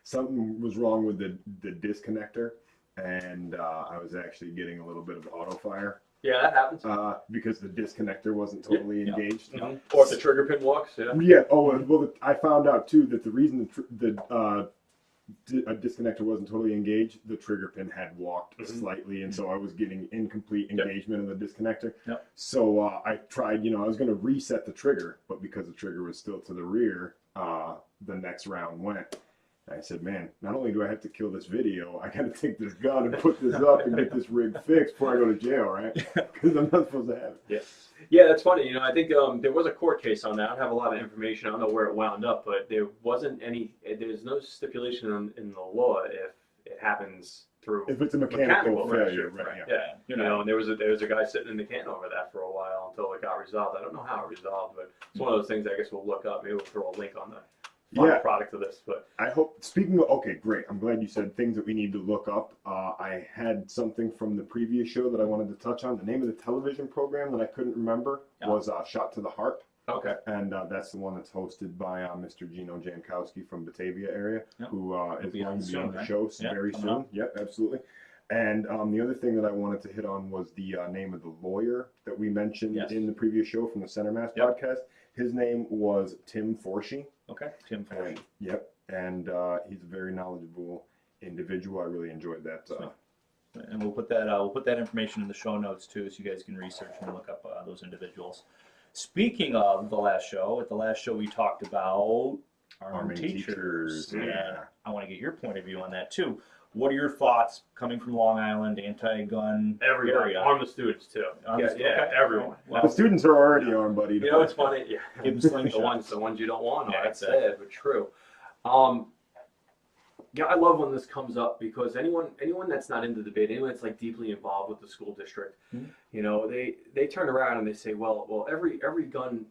something was wrong with the disconnector, and I was actually getting a little bit of auto fire. Yeah, that happens. Because the disconnector wasn't totally engaged. Or if the trigger pin walks, yeah. Yeah. Oh, well, I found out too that the reason a disconnector wasn't totally engaged, the trigger pin had walked slightly, and so I was getting incomplete engagement of the disconnector. Yep. So I tried, I was going to reset the trigger, but because the trigger was still to the rear, the next round went. I said, man, not only do I have to kill this video, I got to take this gun and put this up and get this rig fixed before I go to jail, right? Because I'm not supposed to have it. Yeah, that's funny. I think there was a court case on that. I don't have a lot of information. I don't know where it wound up, but there wasn't any. There's no stipulation in the law if it happens through. If it's a mechanical failure, right? Yeah. And there was a guy sitting in the can over that for a while until it got resolved. I don't know how it resolved, but it's one of those things I guess we'll look up. Maybe we'll throw a link on the final product of this. But I hope, speaking of, okay, great. I'm glad you said things that we need to look up. I had something from the previous show that I wanted to touch on. The name of the television program that I couldn't remember was Shot to the Heart. Okay. And that's the one that's hosted by Mr. Gino Jankowski from Batavia area, who is going to be on the show very soon. Yep, absolutely. And the other thing that I wanted to hit on was the name of the lawyer that we mentioned in the previous show from the Center Mass podcast. His name was Tim Forshee. Okay, Tim Forshee. Yep, and he's a very knowledgeable individual. I really enjoyed that. And we'll put that information in the show notes too, so you guys can research and look up those individuals. Speaking of the last show, at the last show we talked about arming teachers. Yeah. And I want to get your point of view on that too. What are your thoughts coming from Long Island, anti-gun Everybody, area? arm the students too. Arm the- Yeah, okay. everyone. Well, The students are already armed, buddy. You know, it's funny. Yeah. Give them slingshots. the ones you don't want. Yeah, That's exactly. sad, but true. Yeah, I love when this comes up because anyone that's not into the debate, anyone that's like deeply involved with the school district, Mhm. you know, they turn around and they say, well, every gun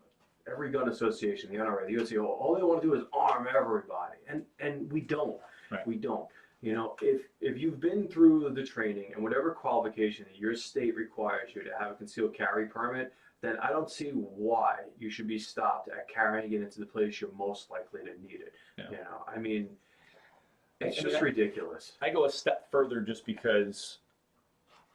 association, the NRA, the USA, all they want to do is arm everybody, and we don't. Right. We don't. You know, if you've been through the training and whatever qualification that your state requires you to have a concealed carry permit, then I don't see why you should be stopped at carrying it into the place you're most likely to need it. Yeah. You know, I mean, it's I mean, just ridiculous. I go a step further just because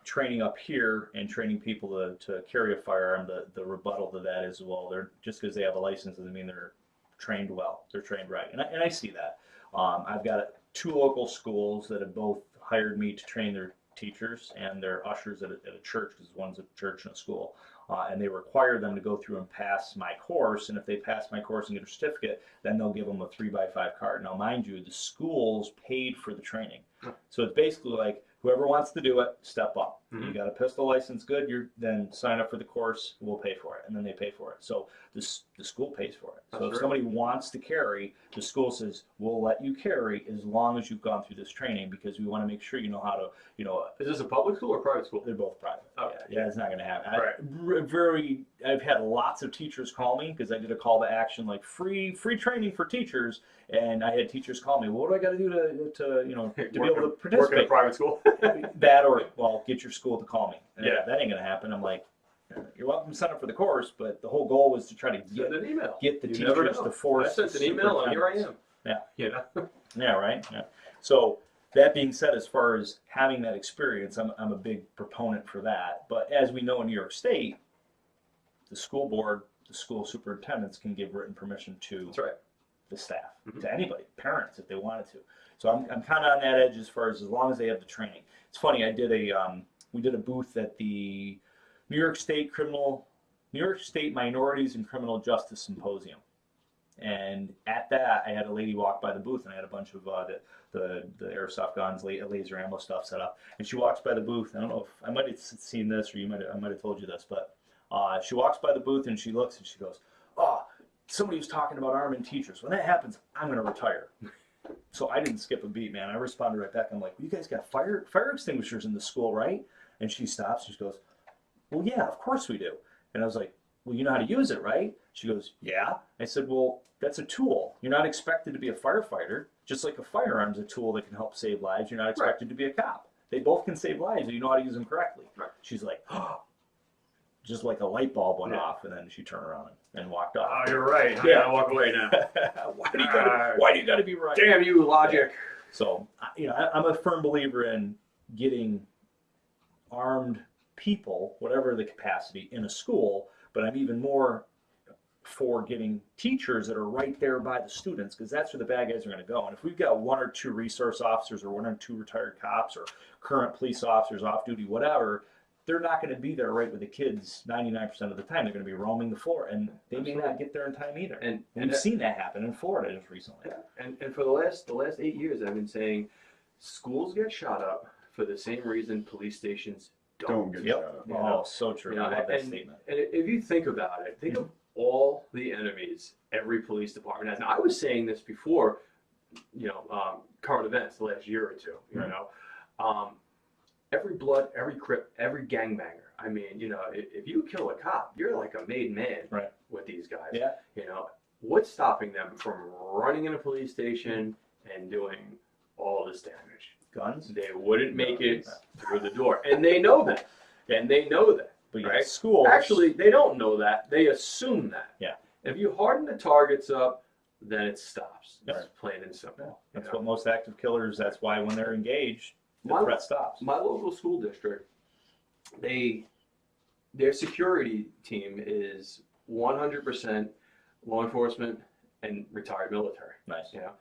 training up here and training people to carry a firearm, the rebuttal to that is, well, they're just because they have a license doesn't mean they're trained well. They're trained right, and I see that. I've got 2 local schools that have both hired me to train their teachers and their ushers at a church, because one's a church and a school. And they require them to go through and pass my course, and if they pass my course and get a certificate, then they'll give them a 3x5 card. Now, mind you, the schools paid for the training. So it's basically like, whoever wants to do it, step up. Mhm. You got a pistol license, good, then sign up for the course, we'll pay for it. And then they pay for it. So the school pays for it. So That's if right. somebody wants to carry, the school says, we'll let you carry as long as you've gone through this training, because we want to make sure you know how to, Is this a public school or private school? they're both private. Okay. Yeah, it's not going to happen. Right. I've had lots of teachers call me because I did a call to action, like free training for teachers, and I had teachers call me. Well, what do I got to do to be able to Work in a participate? private school. That, or well, get your school to call me. And Yeah. that ain't going to happen. I'm like, you're welcome to sign up for the course, but the whole goal was to try to Send an email. get the You never teachers know. to force. I sent an email and here I am. Yeah. You know? Yeah, right. Yeah. So that being said, as far as having that experience, I'm a big proponent for that. But as we know in New York State, the school board, the school superintendents can give written permission to That's right. the staff, Mhm. to anybody, parents if they wanted to. So I'm kind of on that edge as far as long as they have the training. It's funny, we did a booth at the New York State Minorities and Criminal Justice Symposium. And at that, I had a lady walk by the booth, and I had a bunch of the airsoft guns, laser ammo stuff set up. And she walks by the booth. I don't know if I might have seen this, or I might have told you this, but she walks by the booth and she looks and she goes, "Oh, somebody was talking about arming teachers. When that happens, I'm going to retire." So I didn't skip a beat, man. I responded right back. I'm like, well, "You guys got fire extinguishers in the school, right?" And she stops and she goes, "Well, yeah, of course we do." And I was like, "Well, you know how to use it, right?" She goes, "Yeah." I said, "Well, that's a tool. You're not expected to be a firefighter. Just like a firearm's a tool that can help save lives, you're not expected to be a cop. They both can save lives if you know how to use them correctly." Right. She's like, "Oh," just like a light bulb went Yeah. off, and then she turned around and walked off. Oh, you're right. I Yeah. gotta walk away now. Why do you gotta be right? Damn you, logic. So, I'm a firm believer in getting armed people, whatever the capacity, in a school, but I'm even more for getting teachers that are right there by the students, because that's where the bad guys are going to go. And if we've got 1 or 2 resource officers or 1 or 2 retired cops or current police officers off duty, whatever, they're not going to be there right with the kids 99% of the time. They're going to be roaming the floor, and they may not get there in time either. And we've seen that happen in Florida just recently. And for the last 8 years, I've been saying schools get shot up for the same reason police stations Don't get shot up. You Oh, know? so true. You know, I love that and statement. if you think about it, think of all the enemies every police department has. Now, I was saying this before, current events the last year or two. You Right. know, every blood, every crip, every gangbanger. I mean, if you kill a cop, you're like a made man Right. with these guys. Yeah. You know, what's stopping them from running in a police station and doing all this damage? Guns. They wouldn't make it through the door, and they know that. And they know that. But Right. schools. Actually, they don't know that. They assume that. Yeah. If you harden the targets up, then it stops. Yeah. It's plain and simple. That's you know? what most active killers. That's why when they're engaged, the My- threat stops. My local school district, their security team is 100% law enforcement and retired military. Nice. You know,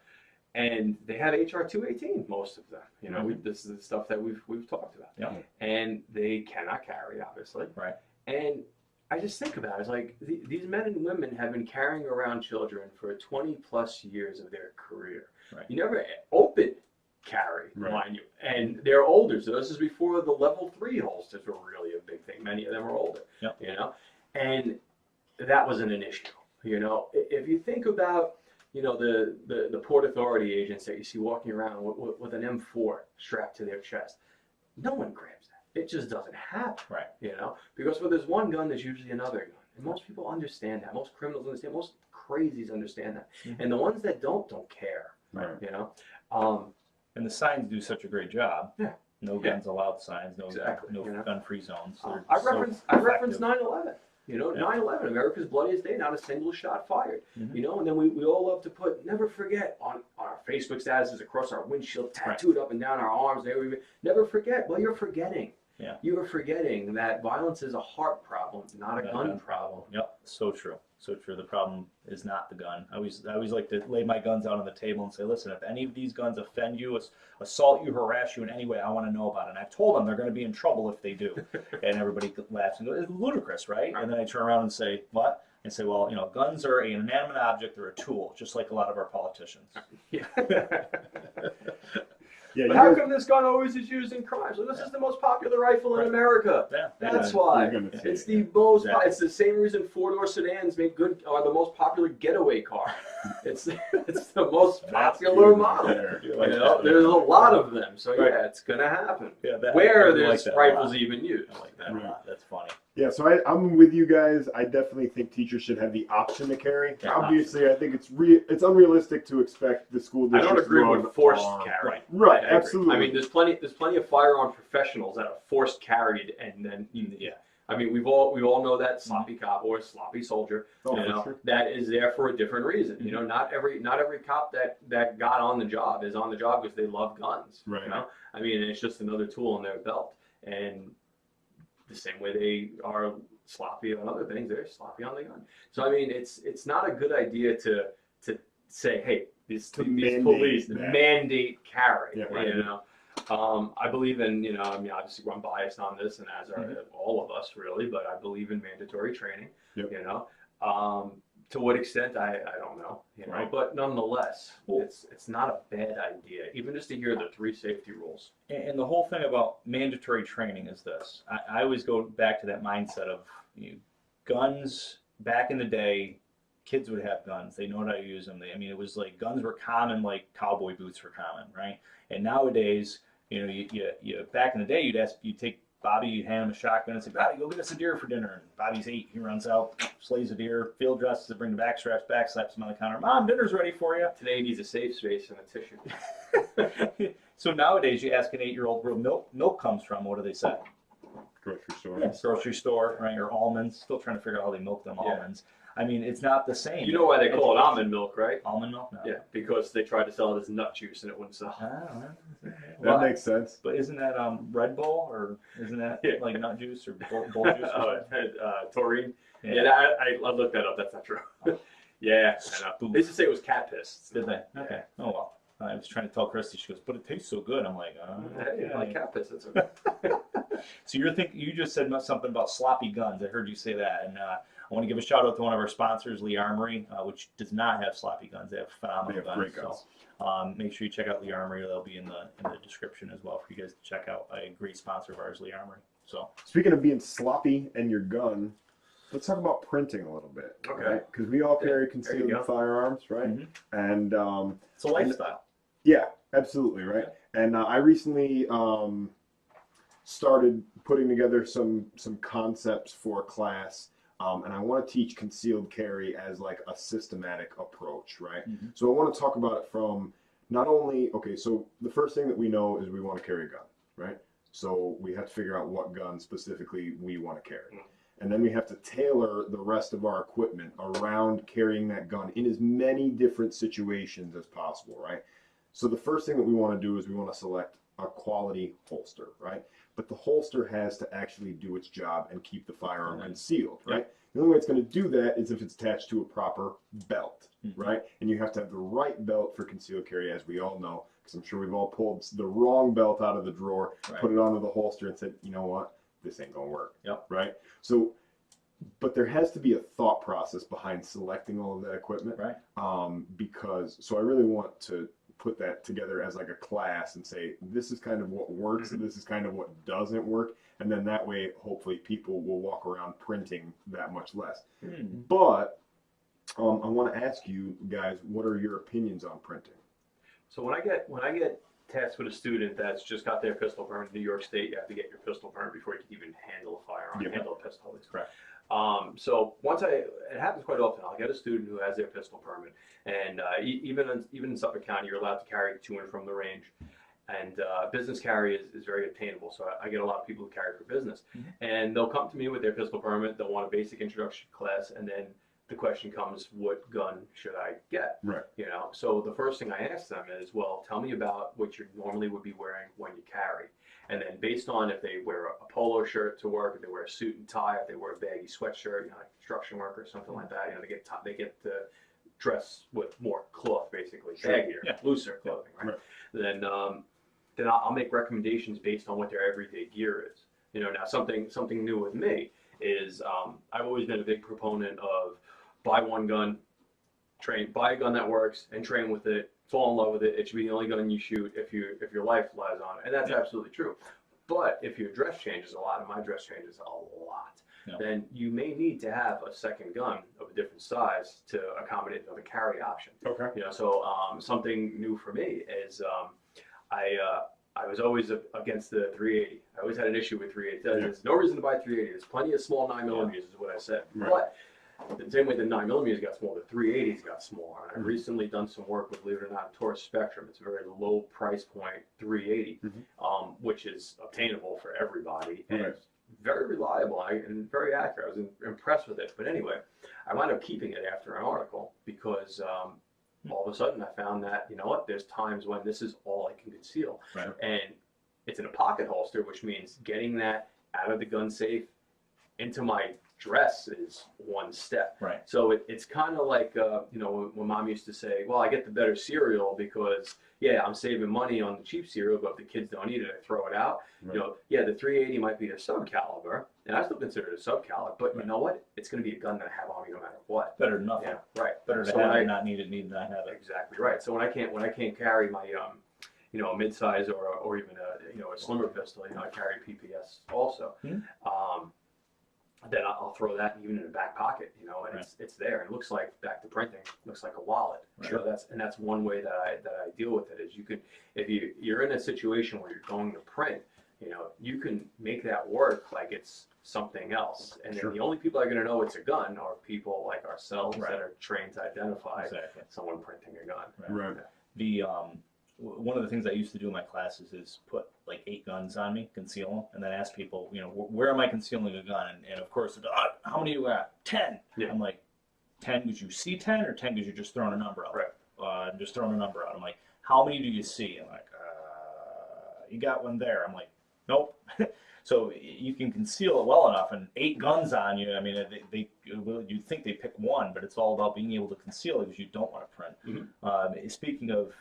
and they have HR 218, most of them. You know, this is the stuff that we've talked about. Yeah. And they cannot carry, obviously. Right. And I just think about it. It's like these men and women have been carrying around children for 20 plus years of their career. Right. You never open carry, Right. mind you. And they're older, so this is before the level 3 holsters were really a big thing. Many of them are older, Yep. you know, and that wasn't an issue. You know, if you think about, you know, the Port Authority agents that you see walking around with an M4 strapped to their chest, no one grabs that. It just doesn't happen, Right. you know, because where there's one gun, there's usually another gun. And most people understand that. Most criminals understand. Most crazies understand that. Mhm. And the ones that don't care, Right. you know. And the signs do such a great job. Yeah. No guns allowed signs, no Exactly, no you know. gun-free zones. They're I so reference effective. 9/11. You know, Yeah. 9/11, America's bloodiest day, not a single shot fired. Mhm. You know, and then we all love to put never forget on our Facebook statuses across our windshield, tattooed up and down our arms. Never forget. Well, you're forgetting. Yeah. You are forgetting that violence is a heart problem, not a gun problem. Yep, so true, so true. The problem is not the gun. I always like to lay my guns out on the table and say, listen, if any of these guns offend you, assault you, harass you in any way, I want to know about it. And I've told them they're going to be in trouble if they do. And everybody laughs and goes, it's ludicrous, right? And then I turn around and say, what? And say, well, you know, guns are an inanimate object, they're a tool, just like a lot of our politicians. Yeah. Yeah, But you how guys- come this gun always is used in crimes? Well, this is the most popular rifle in Right. America. Yeah, That's yeah. why. You're gonna see It's it, the most. Exactly. It's the same reason four-door sedans are the most popular getaway car. it's the most popular model. There. You know, there's a lot of them, so yeah, Right. it's gonna happen. Yeah, that- I Where really there's like that a rifles lot. even used. I like that a Right. lot. That's funny. Yeah, so I'm with you guys. I definitely think teachers should have the option to carry. Yeah, Obviously, I think it's unrealistic to expect the school I district. don't agree to with run forced armed. carry. Right. Right, I agree. absolutely. I mean, there's plenty of firearm professionals that are forced carried, and then Yeah. I mean, we all know that sloppy cop or sloppy soldier. Oh, You for know, sure. that is there for a different reason. You know, not every cop that got on the job is on the job because they love guns. Right. You know, I mean, it's just another tool in their belt, and the same way they are sloppy on other things, they're sloppy on the gun. So I mean, it's not a good idea to say, hey, these mandate police that. mandate carry. Yeah, right. You know. I believe in, you know, I mean, obviously I'm biased on this, and as are all of us really, but I believe in mandatory training. Yep. You know, to what extent I don't know. You know, Right. but nonetheless, Well- it's not a bad idea, even just to hear the 3 safety rules. And the whole thing about mandatory training is this. I always go back to that mindset of guns back in the day. Kids would have guns. They know how to use them. I mean, it was like guns were common, like cowboy boots were common, right? And nowadays, you know, you back in the day, you'd take Bobby, you'd hand him a shotgun and say, Bobby, go get us a deer for dinner. And Bobby's 8. He runs out, slays a deer, field dresses to bring the back straps back, slaps him on the counter. Mom, dinner's ready for you. Today he needs a safe space and a tissue. So nowadays, you ask an 8-year-old where milk comes from. What do they say? Grocery store. Grocery store, right? Or almonds. Still trying to figure out how they milk them Yeah. almonds. I mean, it's not the same. You know why they call it almond milk, right? Almond milk? No. Yeah, because they tried to sell it as nut juice and it wouldn't sell. Ah, That makes sense. But isn't that Red Bull, or isn't that Yeah. like nut juice or bull juice? Or something? Taurine. Yeah. Yeah, I looked that up. That's not true. Yeah, I know. Spoof. They used to say it was cat piss. Did they? Okay. Oh well. I was trying to tell Christy. She goes, but it tastes so good. I'm like, Hey, okay. like cat piss. That's okay. So you just said something about sloppy guns. I heard you say that, and I want to give a shout out to one of our sponsors, Lee Armory, which does not have sloppy guns. They have phenomenal They have guns. great guns. So make sure you check out Lee Armory. They'll be in the description as well for you guys to check out. A great sponsor of ours, Lee Armory. So Speaking of being sloppy and your gun, let's talk about printing a little bit. Okay. Because we all carry There you concealed go. firearms, right? Mhm. And it's a lifestyle. yeah, absolutely, right? And I recently started putting together some concepts for a class, and I want to teach concealed carry as like a systematic approach, right? Mhm. So I want to talk about it from not only, okay, so the first thing that we know is we want to carry a gun, right? So we have to figure out what gun specifically we want to carry. And then we have to tailor the rest of our equipment around carrying that gun in as many different situations as possible, right? So the first thing that we want to do is we want to select a quality holster, right? But the holster has to actually do its job and keep the firearm concealed, right? The only way it's going to do that is if it's attached to a proper belt, right? And you have to have the right belt for concealed carry, as we all know, because I'm sure we've all pulled the wrong belt out of the drawer, Right. put it onto the holster and said, you know what? This ain't going to work, Yep. right? So, but there has to be a thought process behind selecting all of that equipment, Right. because, so I really want to put that together as like a class and say, this is kind of what works, and this is kind of what doesn't work. And then that way, hopefully people will walk around printing that much less. But I want to ask you guys, what are your opinions on printing? So when I get tasked with a student that's just got their pistol permit in New York State, you have to get your pistol permit before you can even handle a firearm, handle a pistol. Correct. So it happens quite often. I'll get a student who has their pistol permit, and even in Suffolk County, you're allowed to carry to and from the range. And business carry is very obtainable, so I get a lot of people who carry for business. And they'll come to me with their pistol permit, they'll want a basic introduction class, and then the question comes, what gun should I get? Right. You know, so the first thing I ask them is, well, tell me about what you normally would be wearing when you carry. And then based on if they wear a polo shirt to work, if they wear a suit and tie, if they wear a baggy sweatshirt, you know, like construction worker or something like that, you know, they get to dress with more cloth, basically, baggier, looser clothing, right? Then I'll make recommendations based on what their everyday gear is. You know, now something new with me is I've always been a big proponent of buy one gun, buy a gun that works, and train with it. Fall in love with it. It should be the only gun you shoot if your life lies on it, and that's absolutely true. But if your dress changes a lot, and my dress changes a lot, then you may need to have a second gun of a different size to accommodate another carry option. Okay. You know, so something new for me is I was always against the 380. I always had an issue with 380. There's no reason to buy 380. There's plenty of small 9mm is what I said. But the same way the 9mm got smaller, the 380s got smaller. And I've recently done some work with, believe it or not, Taurus Spectrum. It's a very low price point 380, which is obtainable for everybody. And it's very reliable and very accurate. I was impressed with it. But anyway, I wound up keeping it after an article because all of a sudden I found that, you know what, there's times when this is all I can conceal. And it's in a pocket holster, which means getting that out of the gun safe into my dress is one step. So it's kind of like, you know, when Mom used to say, well, I get the better cereal because, I'm saving money on the cheap cereal, but if the kids don't eat it, I throw it out. You know, the 380 might be a sub-caliber, and I still consider it a sub-caliber, but you know what? It's going to be a gun that I have on me no matter what. Better than nothing. Better to have it, not need it, need not have it. Exactly right. So when I can't carry my you know, a mid-size or even a slimmer pistol, you know, I carry PPS also. Then I'll throw that even in a back pocket, you know, and it's there. It looks like, back to printing, looks like a wallet. So that's one way that I deal with it is you can, if you're in a situation where you're going to print, you know, you can make that work like it's something else. And then the only people that are going to know it's a gun are people like ourselves that are trained to identify someone printing a gun. The one of the things I used to do in my classes is put like 8 guns on me, conceal them, and then ask people, you know, where am I concealing a gun? And of course, how many you got? 10. I'm like, 10 because you see 10, or 10 because you're just throwing a number out? I'm just throwing a number out. I'm like, how many do you see? I'm like, you got one there. I'm like, nope. So you can conceal it well enough, and 8 guns on you. I mean, you'd think they pick one, but it's all about being able to conceal it because you don't want to print. Speaking of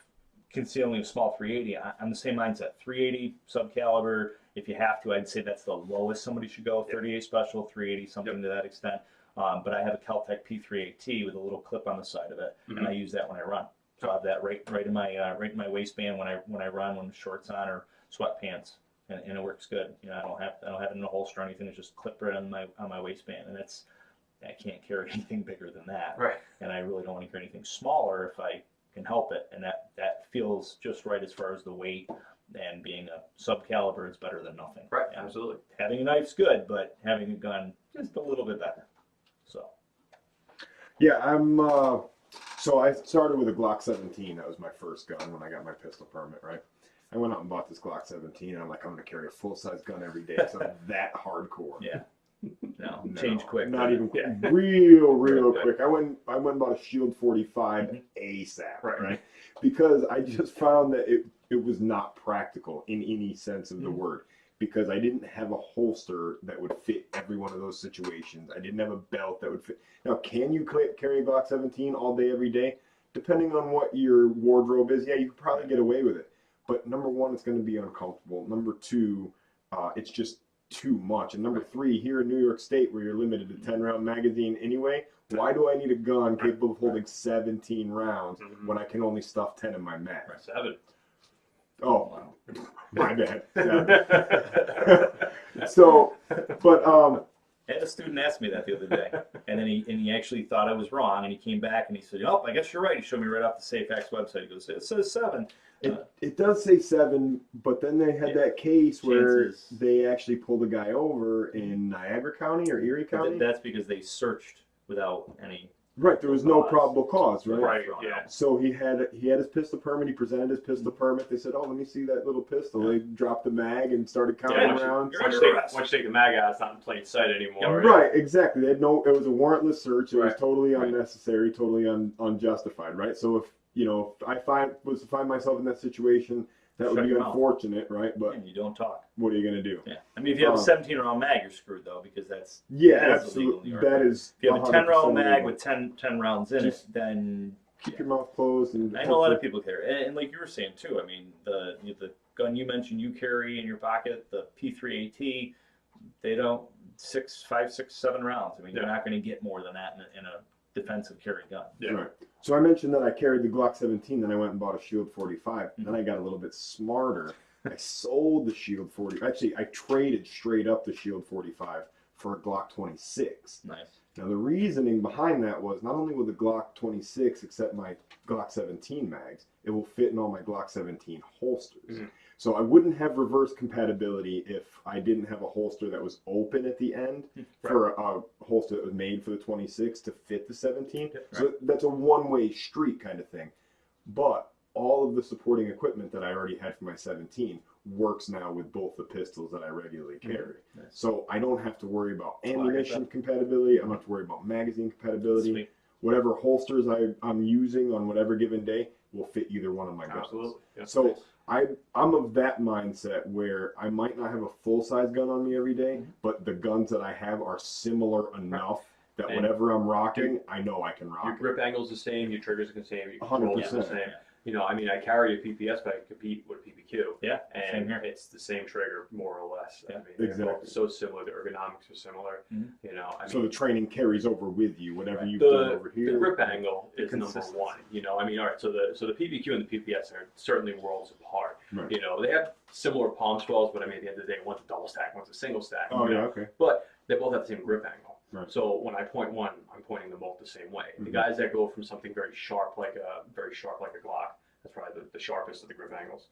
concealing a small 380, I'm the same mindset. 380 subcaliber, if you have to, I'd say that's the lowest somebody should go. 38 special, 380, something to that extent. But I have a Kel-Tec P3AT with a little clip on the side of it, and I use that when I run. So I have that right in my waistband when I run, when shorts on or sweatpants, and it works good. You know, I don't have it in a holster or anything. It's just clipped right on my waistband, and I can't carry anything bigger than that. And I really don't want to carry anything smaller if I can help it, and that feels just right as far as the weight, and being a sub-caliber is better than nothing. Absolutely. Having a knife's good, but having a gun just a little bit better. So so I started with a Glock 17. That was my first gun when I got my pistol permit, right? I went out and bought this Glock 17, and I'm like, I'm going to carry a full-size gun every day. So that hardcore. No, change quick. Not even quick. Real quick. I went and bought a Shield 45 ASAP, right? Because I just found that it was not practical in any sense of the word. Because I didn't have a holster that would fit every one of those situations. I didn't have a belt that would fit. Now, can you carry a Glock 17 all day, every day? Depending on what your wardrobe is, you could probably get away with it. But number one, it's going to be uncomfortable. Number two, it's just too much. And number 3, here in New York State, where you're limited to 10-round magazine anyway, why do I need a gun capable of holding 17 rounds when I can only stuff 10 in my mag? 7. Oh, my bad. 7. So, but I had a student ask me that the other day, and then he actually thought I was wrong, and he came back and he said, "Oh, I guess you're right." He showed me right off the SafeX website. He goes, "It says 7." it does say 7, but then they had that case where Chances. they actually pulled a guy over in Niagara County or Erie County. That's because they searched without any. Right, there was no cause. probable cause, right? Right, yeah. So he had his pistol permit. He presented his pistol permit. They said, "Oh, let me see that little pistol." They dropped the mag and started counting around. You're Once under you arrest. take the mag out, it's not in plain sight anymore. Right, exactly. They had no. It was a warrantless search. It was Right. totally unnecessary, totally unjustified. Right. So if I was to find myself in that situation, that would Shut be your mouth. unfortunate, right? But And you don't talk. what are you gonna do? Yeah. I mean, if you have a 17-round mag, you're screwed though, because that's Yeah, that is illegal in New absolutely. York. That is. If you have a 100% 10-round mag illegal. with 10 rounds in it, then Keep your mouth closed. And I know a lot of people carry, and like you were saying too. I mean, the gun you mentioned you carry in your pocket, the P3AT, they don't 5, 6, 7 rounds. I mean, you're not going to get more than that in a defensive carry gun. Yeah. Right. So I mentioned that I carried the Glock 17, then I went and bought a Shield 45. Then I got a little bit smarter. I sold the Shield 40. Actually, I traded straight up the Shield 45 for a Glock 26. Nice. Now, the reasoning behind that was not only will the Glock 26 accept my Glock 17 mags, it will fit in all my Glock 17 holsters. So I wouldn't have reverse compatibility if I didn't have a holster that was open at the end for a holster that was made for the 26 to fit the 17. So that's a one-way street kind of thing. But all of the supporting equipment that I already had for my 17 works now with both the pistols that I regularly carry. Nice. So I don't have to worry about ammunition compatibility. I don't have to worry about magazine compatibility. Sweet. Whatever holsters I'm using on whatever given day will fit either one of my guns. Absolutely. Yeah. So I'm of that mindset where I might not have a full-size gun on me every day, but the guns that I have are similar enough that And whatever I'm rocking, I know I can Your rock it. grip angle's the same, your triggers are the same, your controls are the 100%. same. You know, I mean, I carry a PPS, but I compete with a PPQ. Yeah. Same And here. it's the same trigger, more or less. Yeah. I mean, they're both Exactly. so similar. The ergonomics are similar. You know, I So mean, the training carries over with you, whatever you've done over the here. grip angle is number consistency. one. You know, I mean, all right. So the PPQ and the PPS are certainly worlds apart. Right. You know, they have similar palm swells, but I mean, at the end of the day, one's a double stack, one's a single stack. Oh, you yeah, know? okay. But they both have the same grip angle. Right. So when I point one, I'm pointing them both the same way. The guys that go from something very sharp like a Glock, that's probably the sharpest of the grip angles,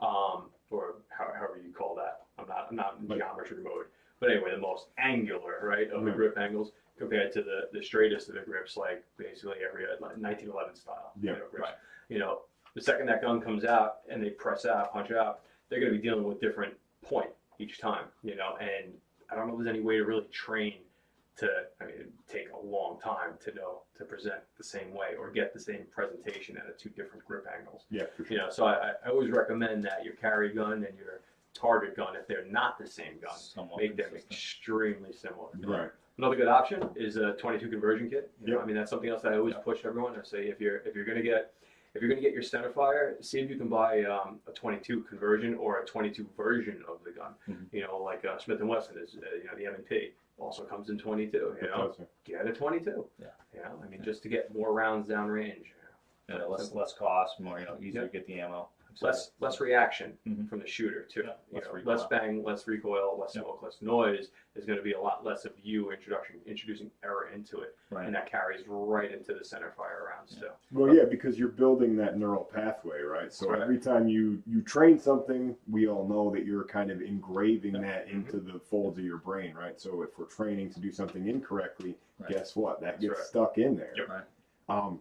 or however you call that. I'm not in geometry mode, but anyway, the most angular, right, of the grip angles compared to the straightest of the grips, like basically every like 1911 style. Yeah. You know, grips. You know, the second that gun comes out and they press out, punch out, they're going to be dealing with different point each time. You know, and I don't know if there's any way to really train to, I mean, it'd take a long time to know to present the same way or get the same presentation at 2 different grip angles. Yeah, for sure. You know, so I always recommend that your carry gun and your target gun, if they're not the same gun, Somewhat make them consistent. extremely similar. Right. Another good option is a 22 conversion kit. You know, Yep. I mean, that's something else that I always push everyone. I say if you're gonna get your centerfire, see if you can buy a 22 conversion or a 22 version of the gun. You know, like Smith & Wesson is, you know, the M&P also comes in 22. You know, get a 22. Yeah. You know, I mean, just to get more rounds down range. Yeah, less cost, more easier to get the ammo. Less reaction from the shooter too. Yeah, You less know, recoil. less bang, less recoil, less smoke, less noise is going to be a lot less of you introducing error into it, Right. and that carries right into the center fire rounds too. Well, yeah, because you're building that neural pathway, right? So every time you train something, we all know that you're kind of engraving that into the folds of your brain, right? So if we're training to do something incorrectly, guess what? That gets stuck in there. Yep. Right.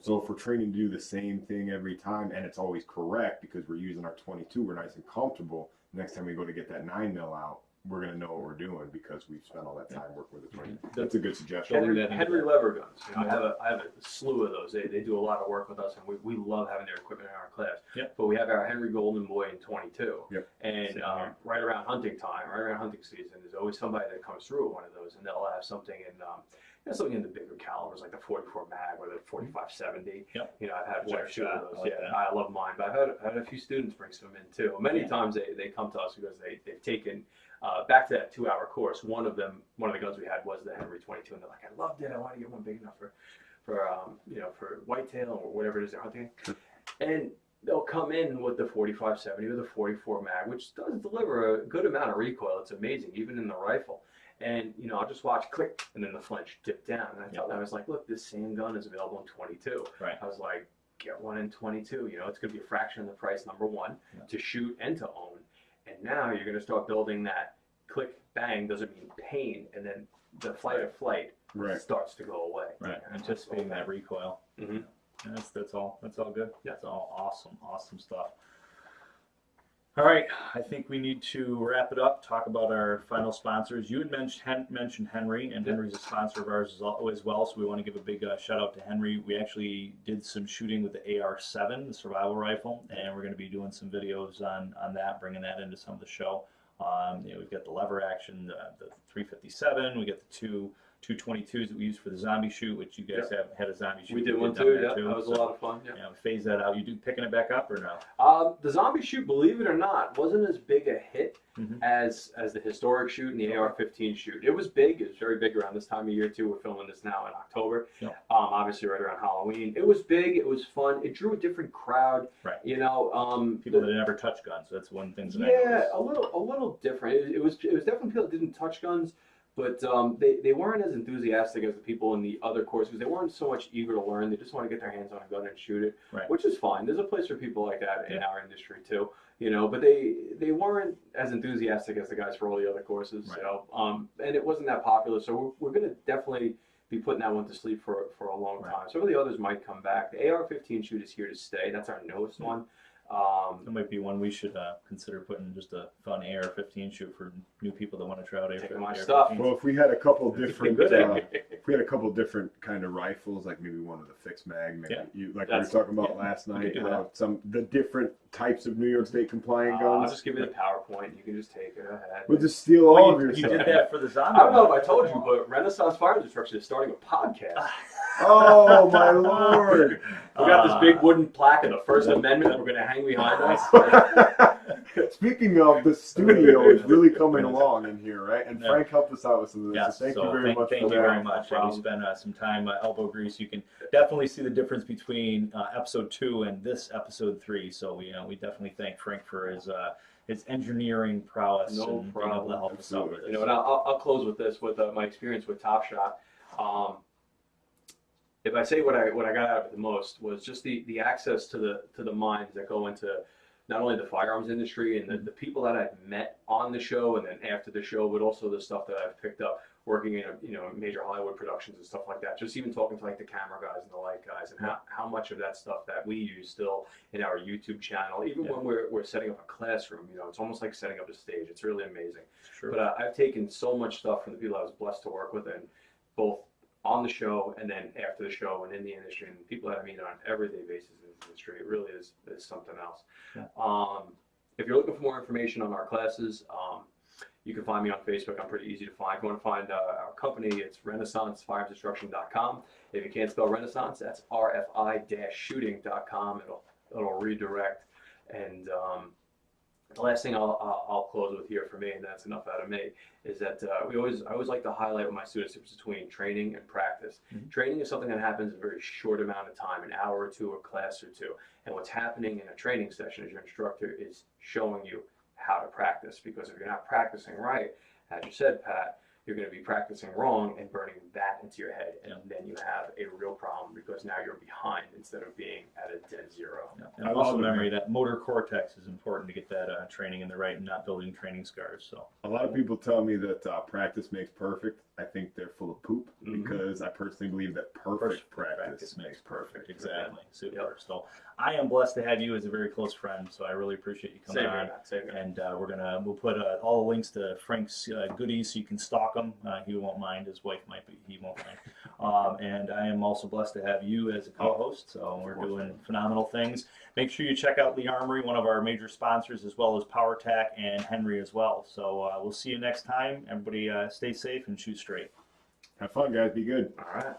So if we're training to do the same thing every time and it's always correct because we're using our 22, we're nice and comfortable. Next time we go to get that 9mm out, we're going to know what we're doing because we've spent all that time working with the 22. That's a good suggestion. Henry lever guns. You know, I have a slew of those. They do a lot of work with us, and we love having their equipment in our class. Yep. But we have our Henry Golden Boy in 22. Yep. And right around hunting time, right around hunting season, there's always somebody that comes through with one of those, and they'll have something in And something in the bigger calibers like the 44 mag or the 4570. Yep. You know, I've had one or two Shot, of those. I like Yeah, that. I love mine, but I've had a few students bring some in too. Many times they come to us because they've taken back to that 2-hour course. One of the guns we had was the Henry 22, and they're like, I loved it. I want to get one big enough for you know, for whitetail or whatever it is they're hunting. And they'll come in with the 4570 or the 44 mag, which does deliver a good amount of recoil. It's amazing, even in the rifle. And you know, I'll just watch click, and then the flinch dip down. And I thought, I was like, look, this same gun is available in 22. Right. I was like, get one in 22. You know, it's going to be a fraction of the price. Number one, to shoot and to own. And now you're going to start building that click bang doesn't mean pain, and then the fight or flight starts to go away. Right. Anticipating that recoil. Mm-hmm. That's all good. Yeah. That's all awesome stuff. All right, I think we need to wrap it up, talk about our final sponsors. You had mentioned Henry, and Henry's a sponsor of ours as well, so we want to give a big shout out to Henry. We actually did some shooting with the AR-7, the survival rifle, and we're going to be doing some videos on that, bringing that into some of the show. You know, we've got the lever action, the 357, we got the two 222s that we use for the zombie shoot, which you guys have had a zombie shoot. We did one too, yeah. That was a lot of fun. Yeah. Yeah, we phased that out. You do picking it back up or no? The zombie shoot, believe it or not, wasn't as big a hit as the historic shoot and the AR-15 shoot. It was big. It was very big around this time of year too. We're filming this now in October. Yep. Obviously right around Halloween. It was big. It was fun. It drew a different crowd. Right. You know, people that never touch guns. That's one thing that I noticed. noticed. a little different. It was definitely people that didn't touch guns. But they weren't as enthusiastic as the people in the other courses. They weren't so much eager to learn. They just want to get their hands on a gun and shoot it, which is fine. There's a place for people like that in our industry too, you know. But they weren't as enthusiastic as the guys for all the other courses. Right. So and it wasn't that popular. So we're going to definitely be putting that one to sleep for a long time. Some of the others might come back. The AR-15 shoot is here to stay. That's our newest one. That might be one we should consider putting just a fun AR-15 shoot for new people that want to try out AR-15. Well, if we had a couple different, if we had a couple different kind of rifles, like maybe one with a fixed mag, maybe we were talking about last night, the different types of New York State compliant guns. I'll just give you the PowerPoint. You can just take it ahead. We'll just steal all of your You stuff. did that for the zombie. I don't know if I told you, but Renaissance Fire Destruction is starting a podcast. Oh my Lord! We got this big wooden plaque of the First Amendment that we're going to hang behind us. Speaking of, the studio is really coming along in here, right? And Frank helped us out with some of this. Yes, so thank you very much. Thank you very much. We spent some time elbow grease. You can definitely see the difference between episode 2 and this episode 3. So we definitely thank Frank for his engineering prowess and being able to help us out with this. You know, and I'll close with this, with my experience with Top Shot. If I say what I got out of it the most was just the access to the minds that go into not only the firearms industry and the people that I've met on the show and then after the show, but also the stuff that I've picked up working in major Hollywood productions and stuff like that. Just even talking to like the camera guys and the light guys and how much of that stuff that we use still in our YouTube channel, even when we're setting up a classroom, you know, it's almost like setting up a stage. It's really amazing. Sure. But I've taken so much stuff from the people I was blessed to work with, and both on the show and then after the show and in the industry and people that I meet on an everyday basis in the industry, it really is something else. Yeah. If you're looking for more information on our classes, you can find me on Facebook. I'm pretty easy to find. If you want to find our company, it's renaissancefiredestruction.com. If you can't spell Renaissance, that's rfi-shooting.com. It'll redirect. And the last thing I'll close with here for me, and that's enough out of me, is that I always like to highlight with my students the difference between training and practice. Training is something that happens in a very short amount of time, an hour or two, a class or two. And what's happening in a training session is your instructor is showing you how to practice, because if you're not practicing right, as you said, Pat, you're going to be practicing wrong and burning that into your head, and then you have a real problem because now you're behind instead of being at a dead zero. Yeah. And also memory, that motor cortex is important to get that training in the right and not building training scars. So a lot of people tell me that practice makes perfect. I think they're full of poop because I personally believe that perfect practice makes perfect. Exactly. Super. Yep. So I am blessed to have you as a very close friend. So I really appreciate you coming on. And we'll put all the links to Frank's goodies so you can stalk him. He won't mind. His wife might be. He won't mind. And I am also blessed to have you as a co-host. So we're doing phenomenal things. Make sure you check out Lee Armory, one of our major sponsors, as well as PowerTac and Henry as well. So we'll see you next time. Everybody stay safe and shoot straight. Have fun, guys. Be good. All right.